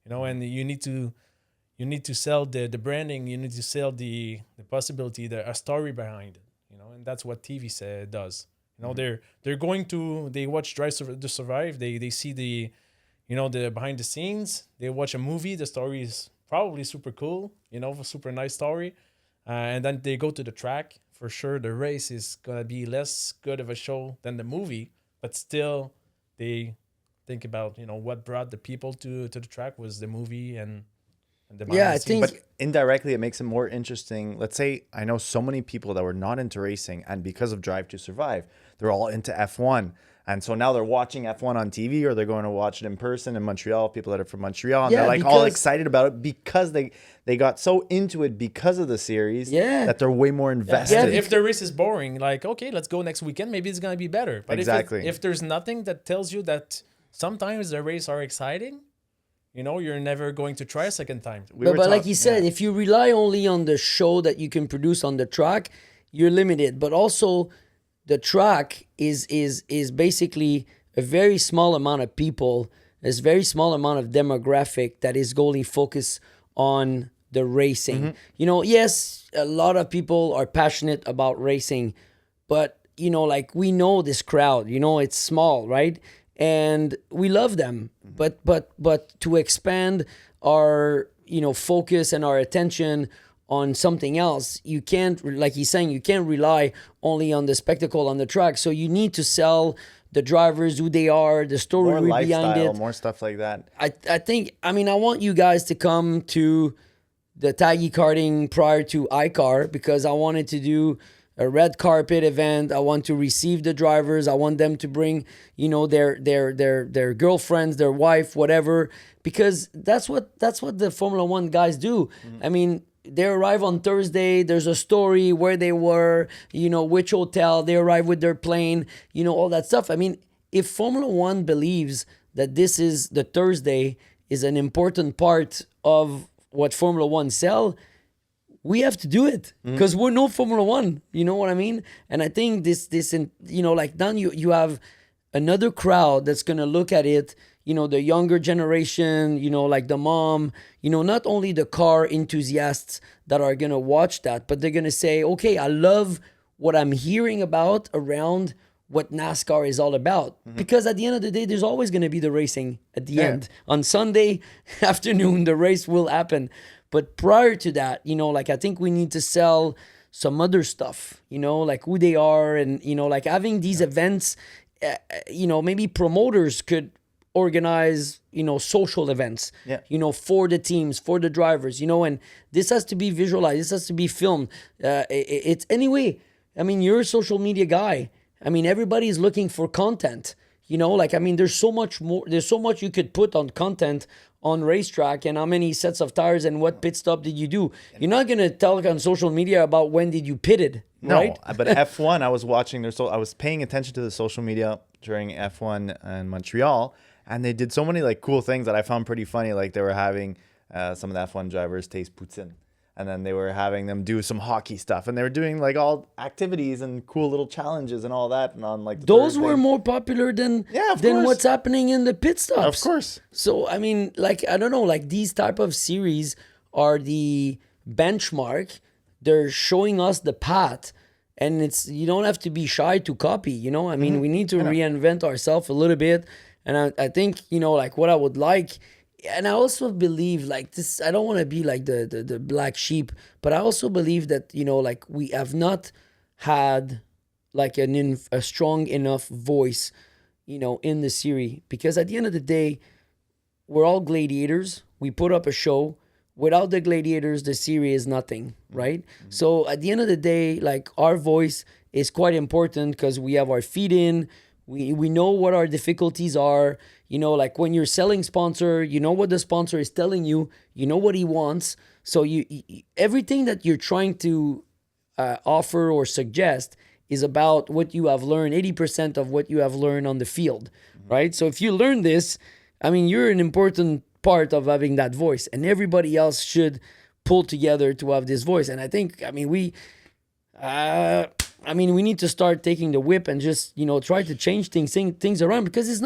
you know, and you need to sell the branding. You need to sell the possibility, a story behind it, you know, and that's what TV does. You know, they watch Drive to Survive. They see the, you know, the behind the scenes. They watch a movie. The story is probably super cool, you know, a super nice story, and then they go to the track. For sure, the race is gonna be less good of a show than the movie. But still, they think about, you know, what brought the people to the track was the movie and the behind the scenes. But indirectly, it makes it more interesting. Let's say I know so many people that were not into racing, and because of Drive to Survive, they're all into F1. And so now they're watching F1 on TV, or they're going to watch it in person in Montreal, people that are from Montreal. And they're like all excited about it because they got so into it because of the series that they're way more invested. Yeah, if the race is boring, like, okay, let's go next weekend. Maybe it's going to be better. But if there's nothing that tells you that sometimes the race are exciting, you know, you're never going to try a second time. But like you said, if you rely only on the show that you can produce on the track, you're limited. But also, the track is basically a very small amount of people, a very small amount of demographic that is going to focus on the racing. You know, yes, a lot of people are passionate about racing, but you know, like we know this crowd, you know, it's small, right? And we love them, but to expand our, you know, focus and our attention on something else, you can't, like he's saying, you can't rely only on the spectacle on the track. So you need to sell the drivers, who they are, the story More behind lifestyle, it. more stuff like that. I think, I mean, I want you guys to come to the Taggy karting prior to iCar, because I wanted to do a red carpet event. I want to receive the drivers. I want them to bring, you know, their girlfriends, their wife, whatever, because that's what the Formula One guys do. I mean, they arrive on Thursday. There's a story where they were, you know, which hotel they arrive with their plane, you know, all that stuff. I mean, if Formula One believes that this is the Thursday is an important part of what Formula One sell, we have to do it, because we're no Formula One. You know what I mean? And I think this, you know, like now you have another crowd that's going to look at it, you know, the younger generation, you know, like the mom, you know, not only the car enthusiasts that are going to watch that, but they're going to say, okay, I love what I'm hearing about around what NASCAR is all about. Because at the end of the day, there's always going to be the racing at the end. On Sunday afternoon, the race will happen. But prior to that, you know, like I think we need to sell some other stuff, you know, like who they are, and, you know, like having these events, you know, maybe promoters could organize, you know, social events, you know, for the teams, for the drivers, you know, and this has to be visualized, this has to be filmed. It's anyway, I mean, you're a social media guy. I mean, everybody's looking for content, you know, like, I mean, there's so much more, there's so much you could put on content on racetrack, and how many sets of tires and what pit stop did you do. You're not going to talk on social media about when did you pitted, right? No, but F1, I was watching I was paying attention to the social media during F1 in Montreal, and they did so many like cool things that I found pretty funny. Like they were having some of the F1 drivers taste poutine, and then they were having them do some hockey stuff, and they were doing like all activities and cool little challenges and all that. And on like those were more popular than course. what's happening in the pit stops. Of course. So I mean, like, I don't know, like these type of series are the benchmark. They're showing us the path, and it's, you don't have to be shy to copy, you know. I mean, we need to reinvent ourselves a little bit, and I think, you know, like what I would like. And I also believe, like this, I don't want to be like the black sheep, but I also believe that, you know, like we have not had like a strong enough voice, you know, in the series, because at the end of the day, we're all gladiators. We put up a show. Without the gladiators, the series is nothing, right? So at the end of the day, like our voice is quite important, because we have our feet in. We know what our difficulties are. You know, like when you're selling sponsor, you know what the sponsor is telling you. You know what he wants. So you everything that you're trying to offer or suggest is about what you have learned, 80% of what you have learned on the field, right? So if you learn this, I mean, you're an important part of having that voice, and everybody else should pull together to have this voice. And I think, I mean, we need to start taking the whip and just, you know, try to change things around, because it's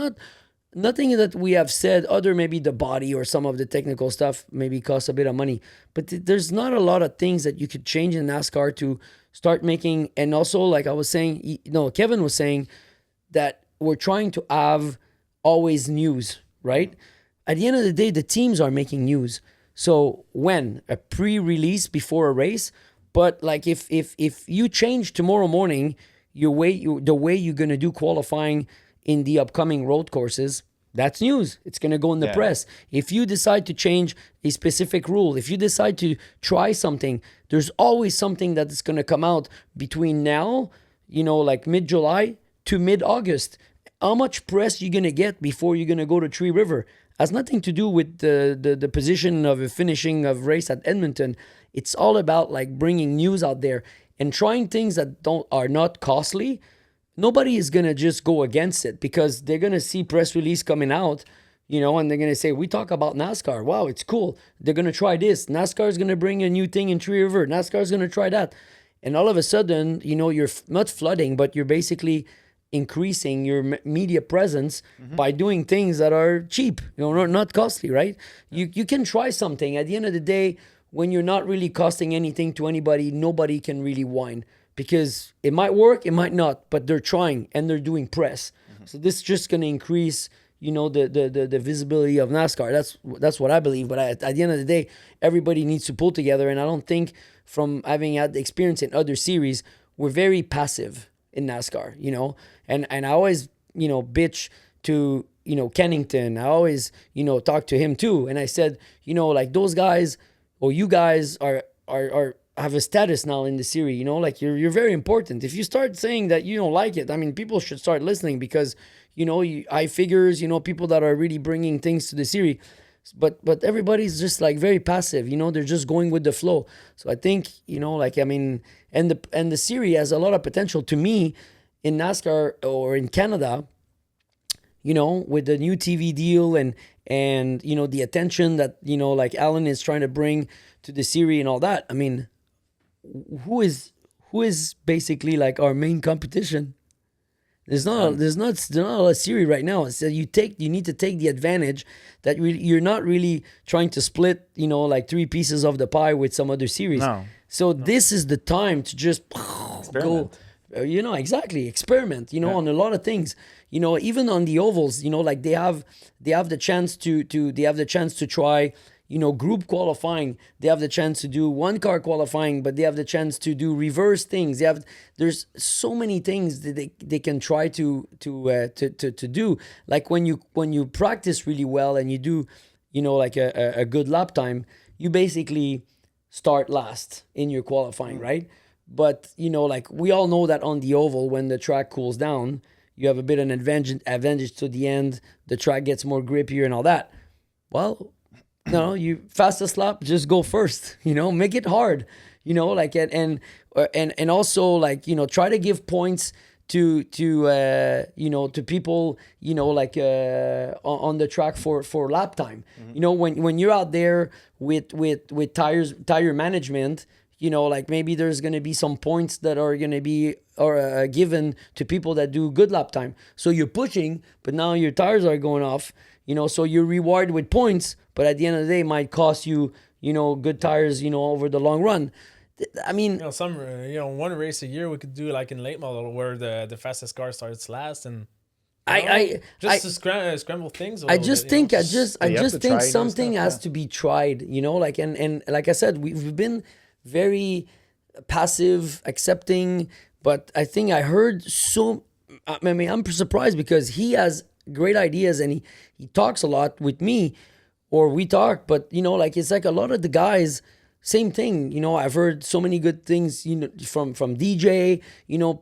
nothing that we have said, other maybe the body or some of the technical stuff maybe costs a bit of money, but there's not a lot of things that you could change in NASCAR to start making. And also, like I was saying, Kevin was saying that we're trying to have always news, right? At the end of the day, the teams are making news. So when a pre-release before a race, but like if you change tomorrow morning the way you're gonna do qualifying in the upcoming road courses, that's news. It's gonna go in the press. If you decide to change a specific rule, if you decide to try something, there's always something that is gonna come out between now, you know, like mid-July to mid-August. How much press you're gonna get before you're gonna go to Tree River has nothing to do with the position of a finishing of race at Edmonton. It's all about like bringing news out there and trying things that are not costly. Nobody is gonna just go against it because they're gonna see press release coming out, you know, and they're gonna say, we talk about NASCAR. Wow, it's cool. They're gonna try this. NASCAR is gonna bring a new thing in Tree River. NASCAR is gonna try that. And all of a sudden, you know, you're not flooding, but you're basically increasing your media presence by doing things that are cheap, you know, not costly, right? You can try something. At the end of the day, when you're not really costing anything to anybody, nobody can really whine because it might work, it might not, but they're trying and they're doing press. So this is just going to increase, the visibility of NASCAR. That's what I believe. But at the end of the day, everybody needs to pull together. And I don't think, from having had the experience in other series, we're very passive in NASCAR, And I always, bitch to, Kennington. I always, talk to him too. And I said, like those guys or you guys are have a status now in the series, like you're very important. If you start saying that you don't like it, I mean, people should start listening because, high figures, people that are really bringing things to the series. But everybody's just like very passive, they're just going with the flow. So I think, and the series has a lot of potential to me in NASCAR or in Canada, with the new TV deal and the attention that, like Alan is trying to bring to the series and all that. I mean, who is basically like our main competition? There's not a series right now. So you need to take the advantage that you're not really trying to split, like 3 pieces of the pie with some other series. No. So this is the time to just Experiment. go, exactly, experiment, on a lot of things, even on the ovals, like they have the chance to try, group qualifying. They have the chance to do one car qualifying, but they have the chance to do reverse things. There's so many things that they can try to do. Like when you practice really well and you do, like a good lap time, you basically start last in your qualifying, right? But, like we all know that on the oval, when the track cools down, you have a bit of an advantage to the end. The track gets more grippier and all that. Well, no, you fastest lap, just go first, make it hard, like, and also like, try to give points to people, like, on the track for lap time. When you're out there with tire management, like maybe there's going to be some points that are going to be given to people that do good lap time. So you're pushing, but now your tires are going off, so you're rewarded with points, but at the end of the day, it might cost you, good tires, over the long run. I mean, one race a year we could do like in late model where the fastest car starts last and scramble things. I just think try something new stuff, has to be tried, like, and like I said, we've been very passive, accepting, but I think I heard I'm surprised because he has great ideas and he talks a lot with me, or we talk, but like it's like a lot of the guys, same thing. I've heard so many good things, from DJ.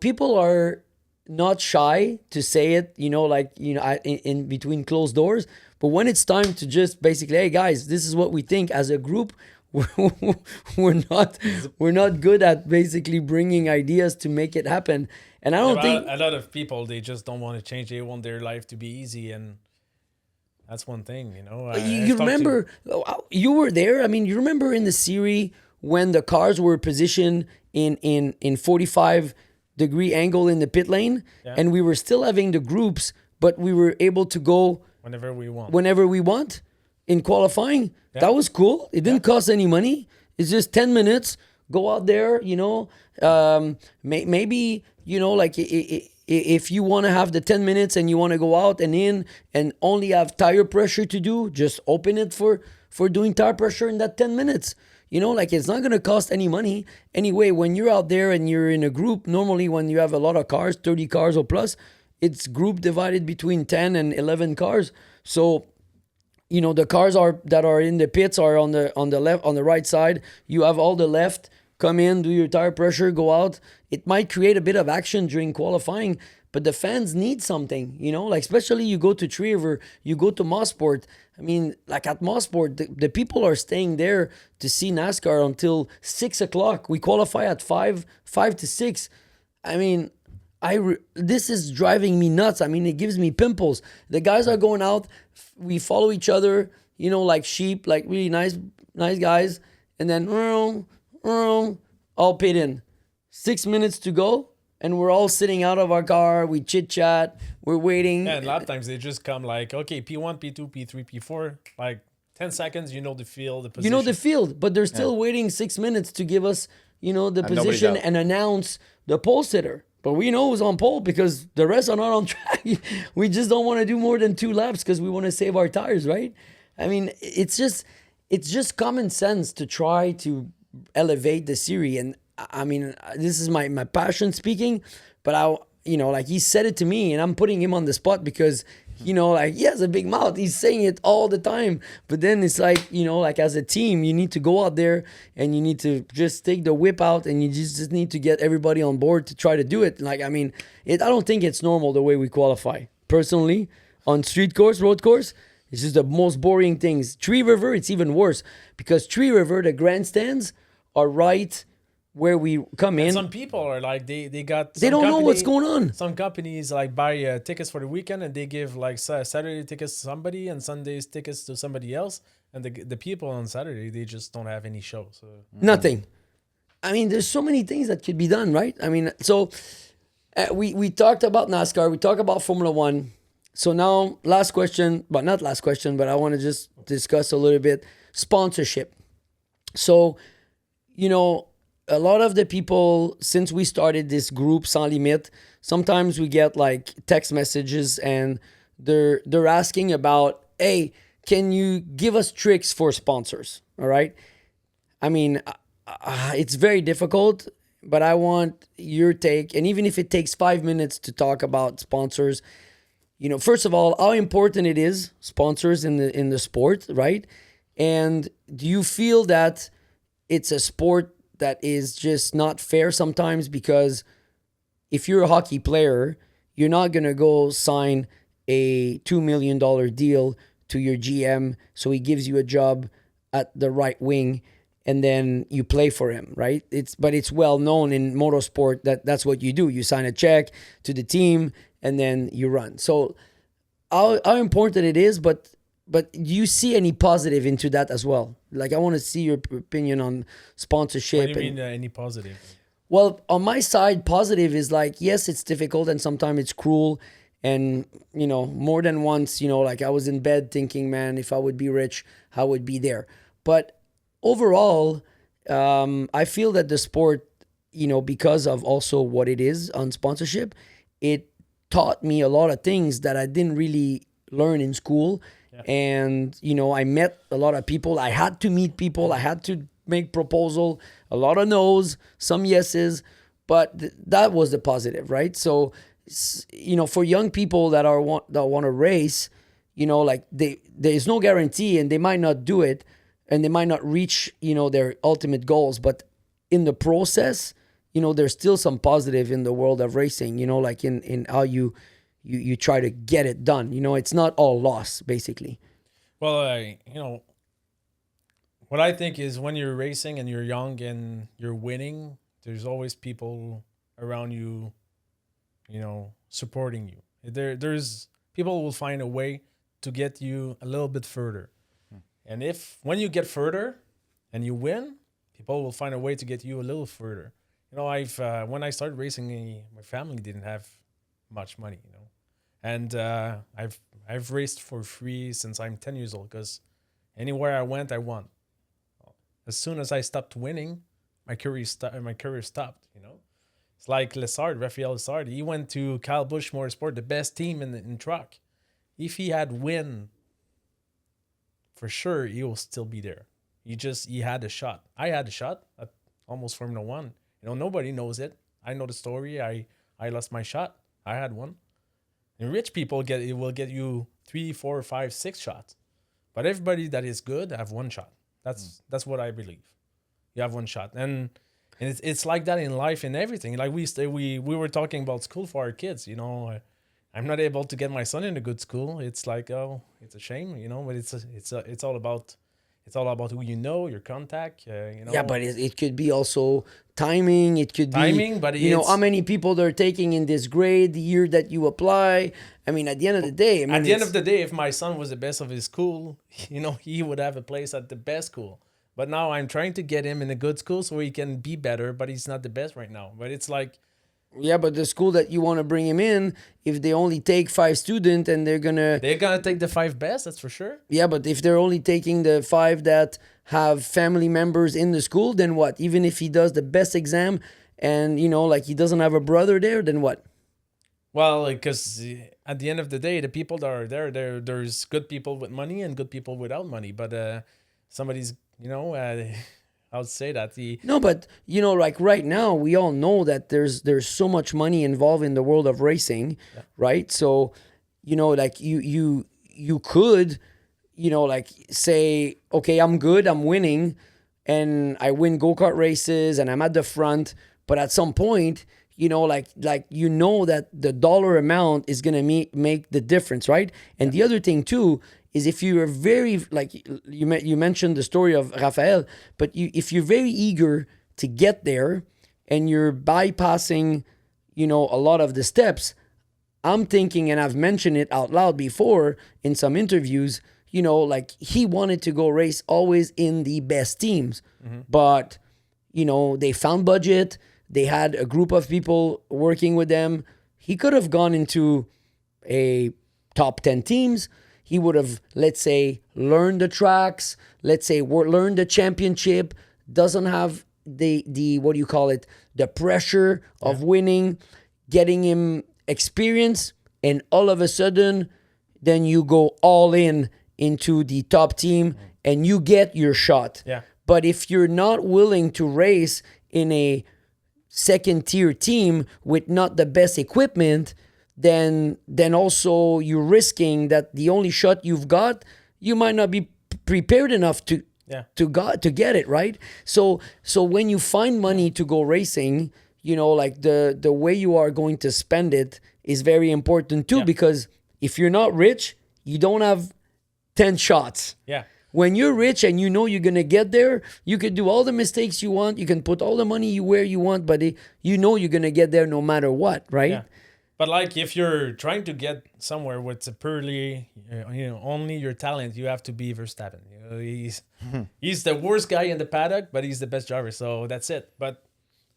People are not shy to say it, like, in between closed doors. But when it's time to just basically, hey guys, this is what we think as a group, we're not good at basically bringing ideas to make it happen. And I don't think a lot of people, they just don't want to change. They want their life to be easy, and that's one thing, You remember, you were there. I mean, you remember in the series when the cars were positioned in 45-degree angle in the pit lane, and we were still having the groups, but we were able to go whenever we want in qualifying. Yeah. That was cool. It didn't cost any money. It's just 10 minutes. Go out there, maybe, like if you want to have the 10 minutes and you want to go out and in and only have tire pressure to do, just open it for doing tire pressure in that 10 minutes. Like it's not going to cost any money. Anyway, when you're out there and you're in a group, normally when you have a lot of cars, 30 cars or plus, it's group divided between 10 and 11 cars. So, the cars that are in the pits are on the left, on the right side. You have all the left. Come in, do your tire pressure, go out. It might create a bit of action during qualifying, but the fans need something, like especially you go to Tree River, you go to Mosport. I mean, like at Mosport, the people are staying there to see NASCAR until 6 o'clock. We qualify at 5 to 6. I mean, this is driving me nuts. I mean, it gives me pimples. The guys are going out. We follow each other, like sheep, like really nice guys. And then, all paid in. 6 minutes to go, and we're all sitting out of our car. We chit chat. We're waiting. Yeah, and lap times they just come like, okay, P1, P2, P3, P4, like 10 seconds, you know the field, the position. You know the field, but they're still waiting 6 minutes to give us, the nobody position does. and announce the pole sitter. But we know who's on pole because the rest are not on track. We just don't want to do more than 2 laps because we want to save our tires, right? I mean, it's just common sense to try to elevate the series. And I mean, this is my passion speaking, but like he said it to me, and I'm putting him on the spot because like he has a big mouth. He's saying it all the time. But then it's like, like as a team, you need to go out there and you need to just take the whip out and you just need to get everybody on board to try to do it. Like, I mean, I don't think it's normal the way we qualify. Personally, on street course, road course, it's just the most boring things. Tree River, it's even worse because Tree River, the grandstands are right where we come in. Some people are like they don't know what's going on. Some companies like buy tickets for the weekend and they give like Saturday tickets to somebody and Sundays tickets to somebody else, and the people on Saturday, they just don't have any show. So Nothing. I mean, there's so many things that could be done, right? I mean, so we talked about NASCAR, we talked about Formula One. So now, last question, but not last question, but I want to just discuss a little bit sponsorship. So, a lot of the people, since we started this group, Sans Limite, sometimes we get like text messages and they're asking about, hey, can you give us tricks for sponsors? All right. I mean, it's very difficult, but I want your take. And even if it takes 5 minutes to talk about sponsors, first of all, how important it is, sponsors in the sport, right? And do you feel that it's a sport that is just not fair sometimes? Because if you're a hockey player, you're not going to go sign a $2 million deal to your GM so he gives you a job at the right wing and then you play for him, right? But it's well known in motorsport that that's what you do. You sign a check to the team and then you run. So how important it is, but do you see any positive into that as well? Like, I want to see your opinion on sponsorship. what do you mean any positive? Well, on my side, positive is like, yes, it's difficult and sometimes it's cruel. And, more than once, like I was in bed thinking, man, if I would be rich, I would be there. But overall, I feel that the sport, because of also what it is on sponsorship, it taught me a lot of things that I didn't really learn in school. And, I met a lot of people. I had to meet people. I had to make proposal, a lot of no's, some yeses, but that was the positive, right? So, for young people that want to race, like there's no guarantee and they might not do it and they might not reach, their ultimate goals. But in the process, there's still some positive in the world of racing, like in how you try to get it done. It's not all loss, basically. Well, what I think is when you're racing and you're young and you're winning, there's always people around you, supporting you. There's people will find a way to get you a little bit further. And when you get further and you win, people will find a way to get you a little further. When I started racing, my family didn't have much money, and I've raced for free since I'm 10 years old because anywhere I went, I won. As soon as I stopped winning, my career stopped. It's like Raphael Lessard. He went to Kyle Busch Motorsport, the best team in truck. If he had win, for sure he will still be there. He had a shot. I had a shot at almost Formula One. Nobody knows it. I know the story. I lost my shot. I had one. And rich people will get you 3, 4, 5, 6 shots. But everybody that is good have one shot. That's what I believe. You have one shot. And it's like that in life and everything. Like we were talking about school for our kids, I'm not able to get my son in a good school. It's like, oh, it's a shame, but it's all about who your contact, Yeah, but it could be also timing. It could timing, but how many people they're taking in this grade, the year that you apply. I mean, at the end of the day, if my son was the best of his school, he would have a place at the best school. But now I'm trying to get him in a good school so he can be better, but he's not the best right now. But it's like, Yeah, but the school that you want to bring him in, if they only take 5 students and they're gonna, They're gonna take the 5 best, that's for sure. yeah, but if they're only taking the 5 that have family members in the school, then what? Even if he does the best exam and like he doesn't have a brother there, then what? Well, because at the end of the day, the people that are there's good people with money and good people without money. But somebody's, I would say that No, but like right now, we all know that there's so much money involved in the world of racing, right? So, like you could, like say, okay, I'm good, I'm winning, and I win go-kart races, and I'm at the front. But at some point, like that the dollar amount is gonna make the difference, right? And the other thing too is if you are very, like you mentioned the story of Rafael, but if you're very eager to get there and you're bypassing, a lot of the steps, I'm thinking, and I've mentioned it out loud before in some interviews, like he wanted to go race always in the best teams, but they found budget. They had a group of people working with them. He could have gone into a top 10 teams. He would have, let's say, learned the tracks, let's say, learned the championship, doesn't have the what do you call it, the pressure of winning, getting him experience, and all of a sudden, then you go all in into the top team and you get your shot. Yeah. But if you're not willing to race in a second tier team with not the best equipment, then also you're risking that the only shot you've got, you might not be prepared enough to get it, right? So when you find money to go racing, like the way you are going to spend it is very important too, because if you're not rich, you don't have 10 shots. Yeah. When you're rich and you're going to get there, you can do all the mistakes you want. You can put all the money where you want, but you're going to get there no matter what, right? Yeah. But like if you're trying to get somewhere with a purely, only your talent, you have to be Verstappen. He's the worst guy in the paddock, but he's the best driver. So that's it. But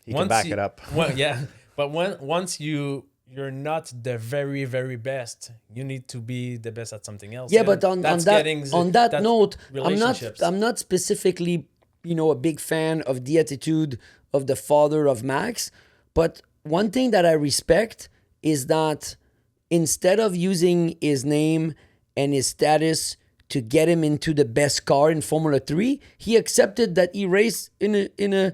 He can back it up. Well, yeah. But once you're not the very, very best, you need to be the best at something else. Yeah, And but on that note, I'm not specifically, a big fan of the attitude of the father of Max. But one thing that I respect is that instead of using his name and his status to get him into the best car in Formula 3, he accepted that he raced in a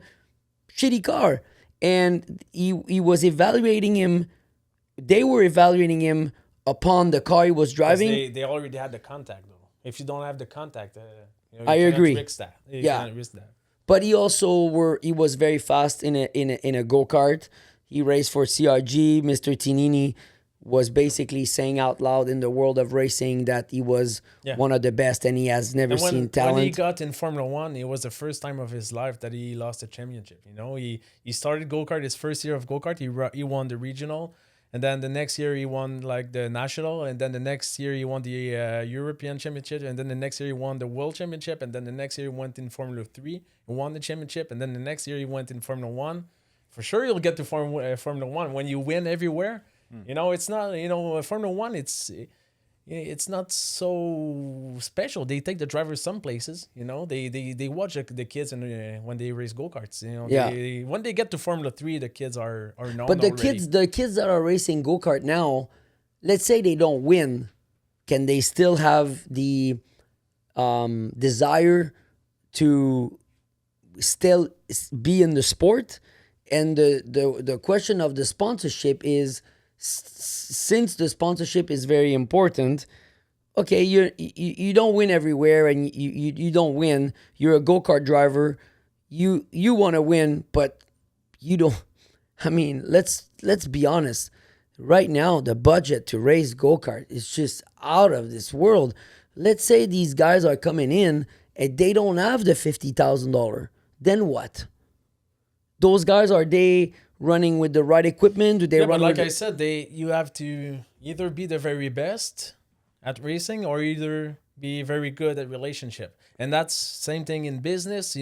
shitty car. And he was evaluating him. They were evaluating him upon the car he was driving. They already had the contact, though. If you don't have the contact, you I agree. Risk that. You Yeah. cannot risk that. But he was very fast in a go-kart. He raced for CRG. Mr. Tinini was basically saying out loud in the world of racing that he was one of the best and he has never seen talent. When he got in Formula 1, it was the first time of his life that he lost a championship. He started go-kart his first year of go-kart. He won the regional. And then the next year he won like the national, and then the next year he won the European championship, and then the next year he won the world championship, and then the next year he went in Formula 3 and won the championship, and then the next year he went in Formula 1. For sure you'll get to Formula 1 when you win everywhere. It's not, Formula 1, it's not so special. They take the drivers some places, they watch the kids and when they race go-karts, when they get to Formula 3, the kids are known. But the already. kids that are racing go-kart now, let's say they don't win, can they still have the desire to still be in the sport? And the question of the sponsorship is, since the sponsorship is very important, okay, you don't win everywhere and you don't win. You're a go-kart driver. You want to win, but you don't. I mean, let's be honest. Right now, the budget to race go-kart is just out of this world. Let's say these guys are coming in and they don't have the $50,000. Then what? Those guys, are they running with the right equipment? Do they run? But like I said, you have to either be the very best at racing or either be very good at relationship. And that's same thing in business.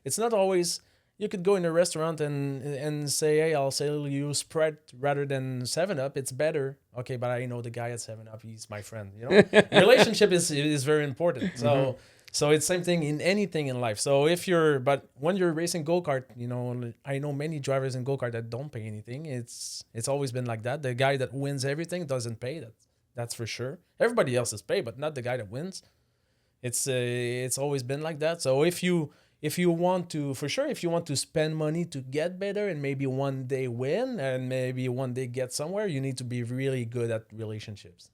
It's not always, You could go in a restaurant and say, hey, I'll sell you Sprite rather than 7-Up. It's better. Okay, but I know the guy at 7-Up. He's my friend. You know, relationship is very important. So so it's same thing in anything in life. So but when you're racing go-kart, you know, I know many drivers in go-kart that don't pay anything. It's always been like that. The guy that wins everything doesn't pay. That's for sure. Everybody else is paid, but not the guy that wins. It's always been like that. So if you want to spend money to get better and maybe one day win and maybe one day get somewhere, you need to be really good at relationships.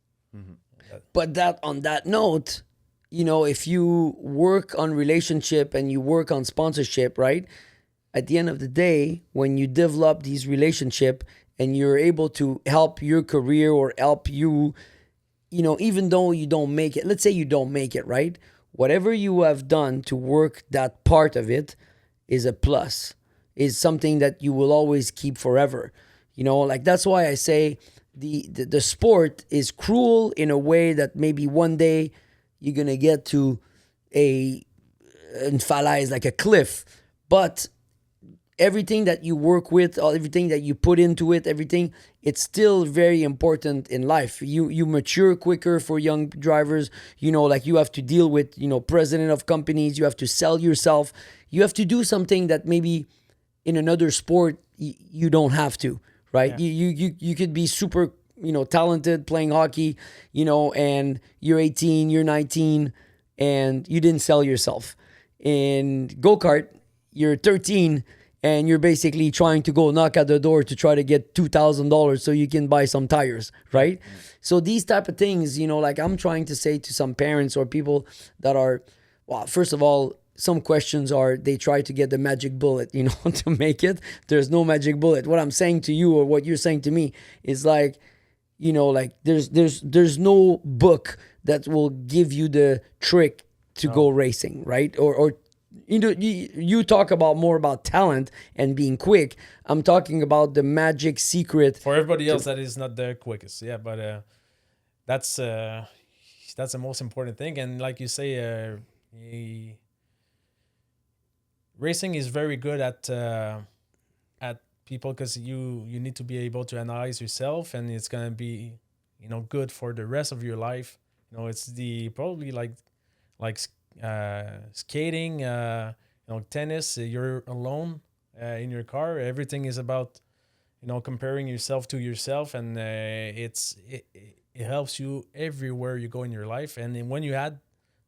But on that note, you know, if you work on relationship and you work on sponsorship, right? At the end of the day, when you develop these relationship and you're able to help your career or help you, you know, even though you don't make it, let's say you don't make it, right? Whatever you have done to work that part of it is a plus, is something that you will always keep forever. You know, like that's why I say the sport is cruel in a way that maybe one day you're going to get to a falaise, like a cliff. But everything that you work with, or everything that you put into it, everything, it's still very important in life. You mature quicker for young drivers. You know, like you have to deal with, you know, president of companies. You have to sell yourself. You have to do something that maybe in another sport you don't have to, right? Yeah. You could be super, you know, talented playing hockey, you know, and you're 18, you're 19, and you didn't sell yourself. In go-kart, you're 13, and you're basically trying to go knock at the door to try to get $2,000 so you can buy some tires, right? So these type of things, you know, like I'm trying to say to some parents or people that are, well, first of all, some questions are they try to get the magic bullet, you know, to make it. There's no magic bullet. What I'm saying to you or what you're saying to me is like, you know, like there's no book that will give you the trick to go racing, right? Or you know, you talk about more about talent and being quick. I'm talking about the magic secret. For everybody else, that is not the quickest. Yeah, but that's the most important thing. And like you say, racing is very good at people because you need to be able to analyze yourself, and it's gonna be, you know, good for the rest of your life. You know, it's probably like skating, you know, tennis. You're alone in your car. Everything is about, you know, comparing yourself to yourself, and it helps you everywhere you go in your life. And then when you add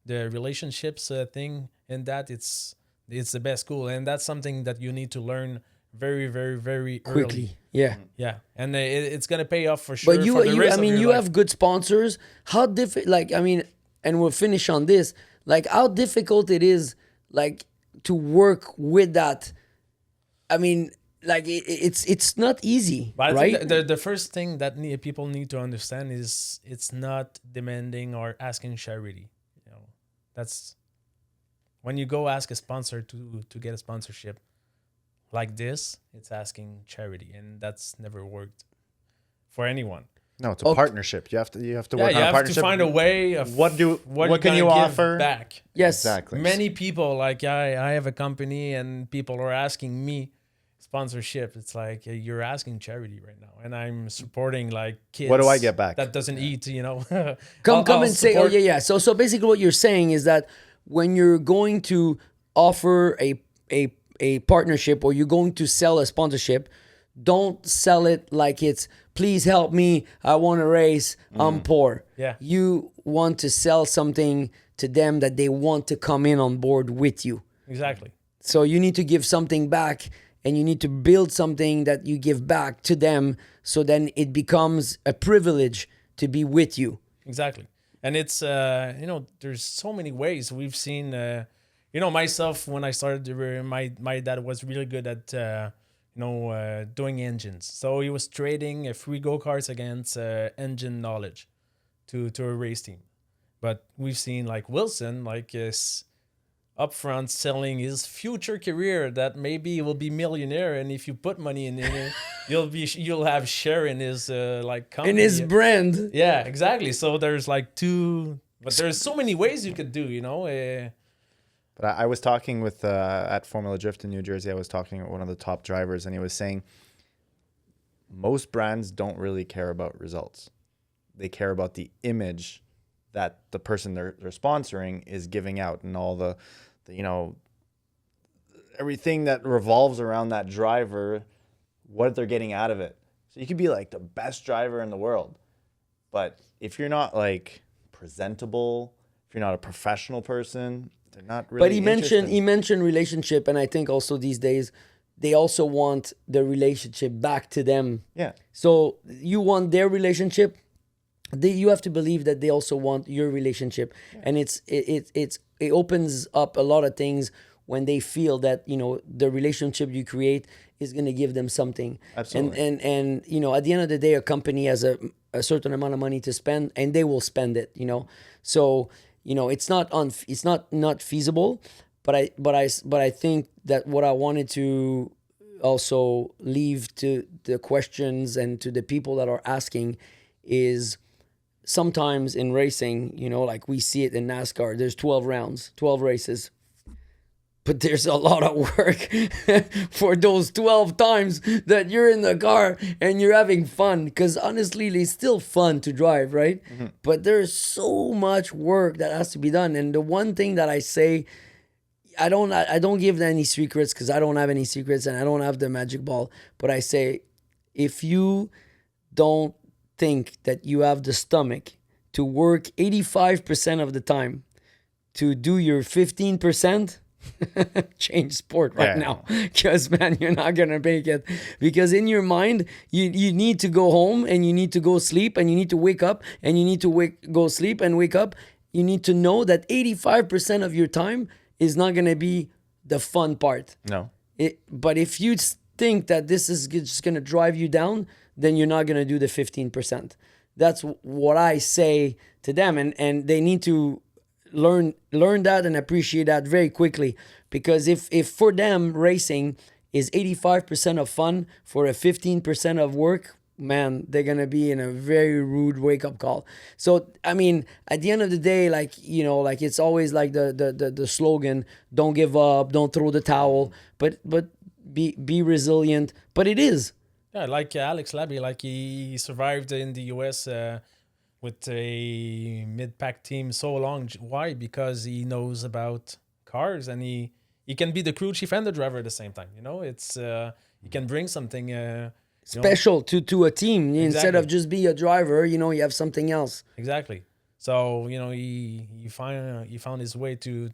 the relationships thing in that, it's the best school, and that's something that you need to learn very, very, very quickly. Early. Yeah, and it's gonna pay off for sure. But you I mean, you have good sponsors. How like, I mean, and we'll finish on this. Like, how difficult it is, like, to work with that. I mean, like, it's not easy, but right? I think the first thing that people need to understand is it's not demanding or asking charity. You know, that's when you go ask a sponsor to get a sponsorship like this, it's asking charity, and that's never worked for anyone. No, it's a partnership. You have to work on a partnership. You have to find a way of what can you offer back. Yes, exactly. Many people, like I have a company, and people are asking me sponsorship. It's like you're asking charity right now, and I'm supporting like kids. What do I get back? That doesn't eat, you know. Come and say, oh yeah. So basically, what you're saying is that when you're going to offer a partnership or you're going to sell a sponsorship, don't sell it like it's, please help me, I want to race, I'm poor. Yeah. You want to sell something to them that they want to come in on board with you. Exactly. So you need to give something back, and you need to build something that you give back to them, so then it becomes a privilege to be with you. Exactly. And it's, you know, there's so many ways we've seen, you know, myself, when I started, my dad was really good at, you know, doing engines. So he was trading free go-karts against engine knowledge to a race team. But we've seen like Wilson, like is up front selling his future career that maybe he will be millionaire, and if you put money in it, you'll have share in his like company. In his brand. Yeah, exactly. So there's like but there's so many ways you could do, you know. But I was talking with at Formula Drift in New Jersey. I was talking with one of the top drivers, and he was saying most brands don't really care about results. They care about the image that the person they're sponsoring is giving out, and all the everything that revolves around that driver, what they're getting out of it. So you could be like the best driver in the world, but if you're not like presentable, if you're not a professional person, they're not really. But he mentioned relationship, and I think also these days they also want the relationship back to them. Yeah. So you want their relationship. You have to believe that they also want your relationship, and it opens up a lot of things when they feel that the relationship you create is going to give them something. Absolutely. And at the end of the day, a company has a certain amount of money to spend, and they will spend it. So it's not feasible. But I think that what I wanted to also leave to the questions and to the people that are asking is, sometimes in racing, like we see it in NASCAR, there's 12 rounds, 12 races. But there's a lot of work for those 12 times that you're in the car and you're having fun. Because honestly, it's still fun to drive, right? Mm-hmm. But there's so much work that has to be done. And the one thing that I say, I don't give any secrets, because I don't have any secrets and I don't have the magic ball. But I say, if you don't think that you have the stomach to work 85% of the time to do your 15%, change sport right now, because man, you're not gonna make it. Because in your mind, you need to go home and you need to go sleep and you need to wake up and you need to go sleep and wake up. You need to know that 85% of your time is not gonna be the fun part. No. But if you think that this is just gonna drive you down, then you're not gonna do the 15%. That's what I say to them, and they need to learn that and appreciate that very quickly. Because if for them racing is 85% of fun for a 15% of work, man, they're gonna be in a very rude wake-up call. So I mean, at the end of the day, like it's always like the slogan, don't give up, don't throw the towel, but be resilient. But it is. Yeah, like Alex Labby, like he survived in the US with a mid-pack team so long. Why? Because he knows about cars, and he can be the crew chief and the driver at the same time. It's he can bring something special to a team. Exactly. Instead of just be a driver, you have something else. Exactly. So he found his way to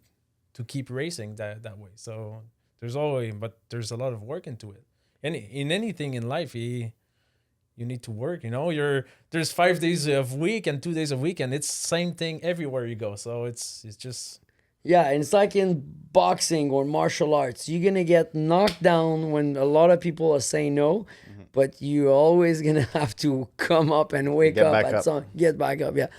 keep racing that way. So there's a lot of work into it. In anything in life, you need to work. There's 5 days of week and 2 days of weekend. It's same thing everywhere you go. So it's just. Yeah, and it's like in boxing or martial arts. You're gonna get knocked down when a lot of people are saying no, but you're always gonna have to come up and wake up at some. Get back up, yeah.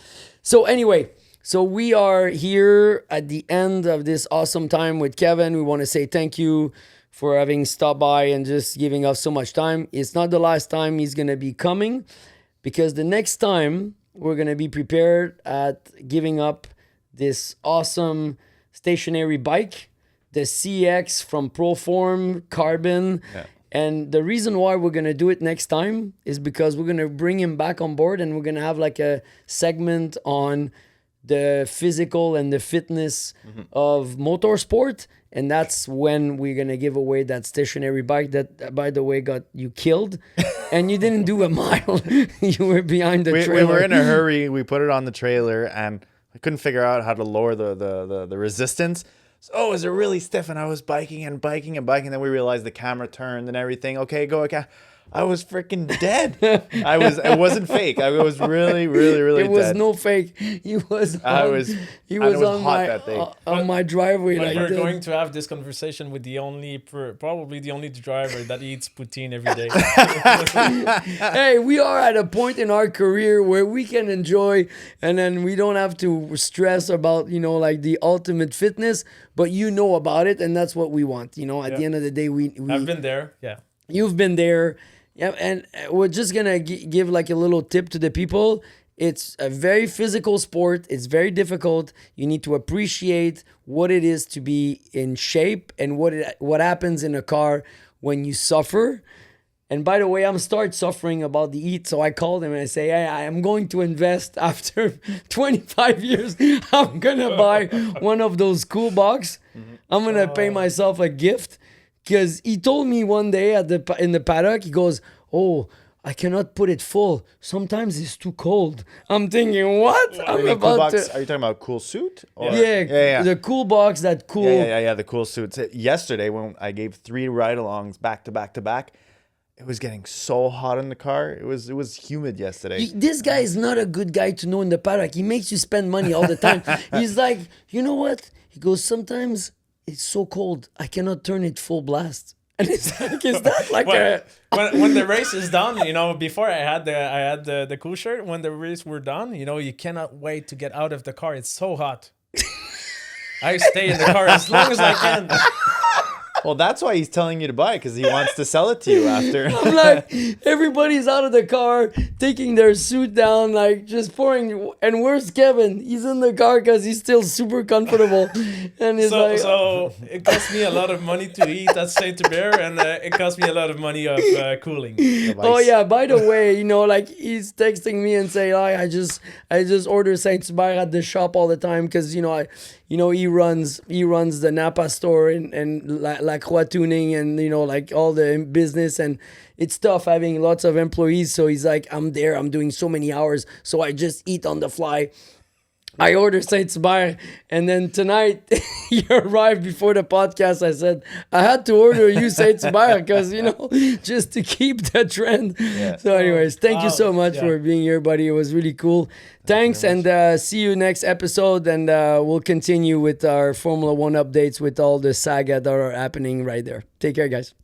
So anyway, we are here at the end of this awesome time with Kevin. We want to say thank you for having stopped by and just giving us so much time. It's not the last time he's going to be coming, because the next time we're going to be prepared at giving up this awesome stationary bike, the CX from Proform Carbon. Yeah. And the reason why we're going to do it next time is because we're going to bring him back on board, and we're going to have like a segment on the physical and the fitness of motorsport. And that's when we're going to give away that stationary bike that, by the way, got you killed. And you didn't do a mile. You were behind the trailer. We were in a hurry. We put it on the trailer, and I couldn't figure out how to lower the resistance. So, is it really stiff? And I was biking. And then we realized the camera turned and everything. Okay, go. Okay. I was freaking dead. It wasn't fake. I was really, really, really dead. It was no fake. He was on my driveway. But we're going to have this conversation with probably the only driver that eats poutine every day. Hey, we are at a point in our career where we can enjoy, and then we don't have to stress about, like the ultimate fitness, but about it, and that's what we want. At the end of the day, we I've been there. Yeah. You've been there. Yeah, and we're just going to give like a little tip to the people. It's a very physical sport. It's very difficult. You need to appreciate what it is to be in shape and what happens in a car when you suffer. And by the way, I'm start suffering about the heat. So I called him and I say, hey, I am going to invest after 25 years. I'm going to buy one of those cool box. I'm going to pay myself a gift. Because he told me one day in the paddock, he goes, oh, I cannot put it full. Sometimes it's too cold. I'm thinking, what? Are you talking about cool suit? Or? Yeah, the cool box, that cool. Yeah, the cool suits. Yesterday, when I gave 3 ride-alongs back to back to back, it was getting so hot in the car. It was humid yesterday. This guy is not a good guy to know in the paddock. He makes you spend money all the time. He's like, you know what? He goes, sometimes it's so cold, I cannot turn it full blast. And it's like, is that like when the race is done, you know, before I had the cool shirt, when the race were done, you know, you cannot wait to get out of the car. It's so hot. I stay in the car as long as I can. Well, that's why he's telling you to buy it, because he wants to sell it to you after. I'm like, everybody's out of the car, taking their suit down, like just pouring. And where's Kevin? He's in the car because he's still super comfortable. And he's so it cost me a lot of money to eat at Saint-Hubert, and it cost me a lot of money of cooling. Oh yeah, by the way, you know, like he's texting me and saying, I just order Saint-Hubert at the shop all the time because he runs the Napa store and Lacroix tuning and like all the business, and it's tough having lots of employees. So he's like, I'm doing so many hours, so I just eat on the fly. I ordered Saint-Hubert, and then tonight you arrived before the podcast. I said I had to order you Saint-Hubert because just to keep the trend. Yeah. So, anyways, thank you so much for being here, buddy. It was really cool. Thanks, and see you next episode. And we'll continue with our Formula One updates with all the saga that are happening right there. Take care, guys.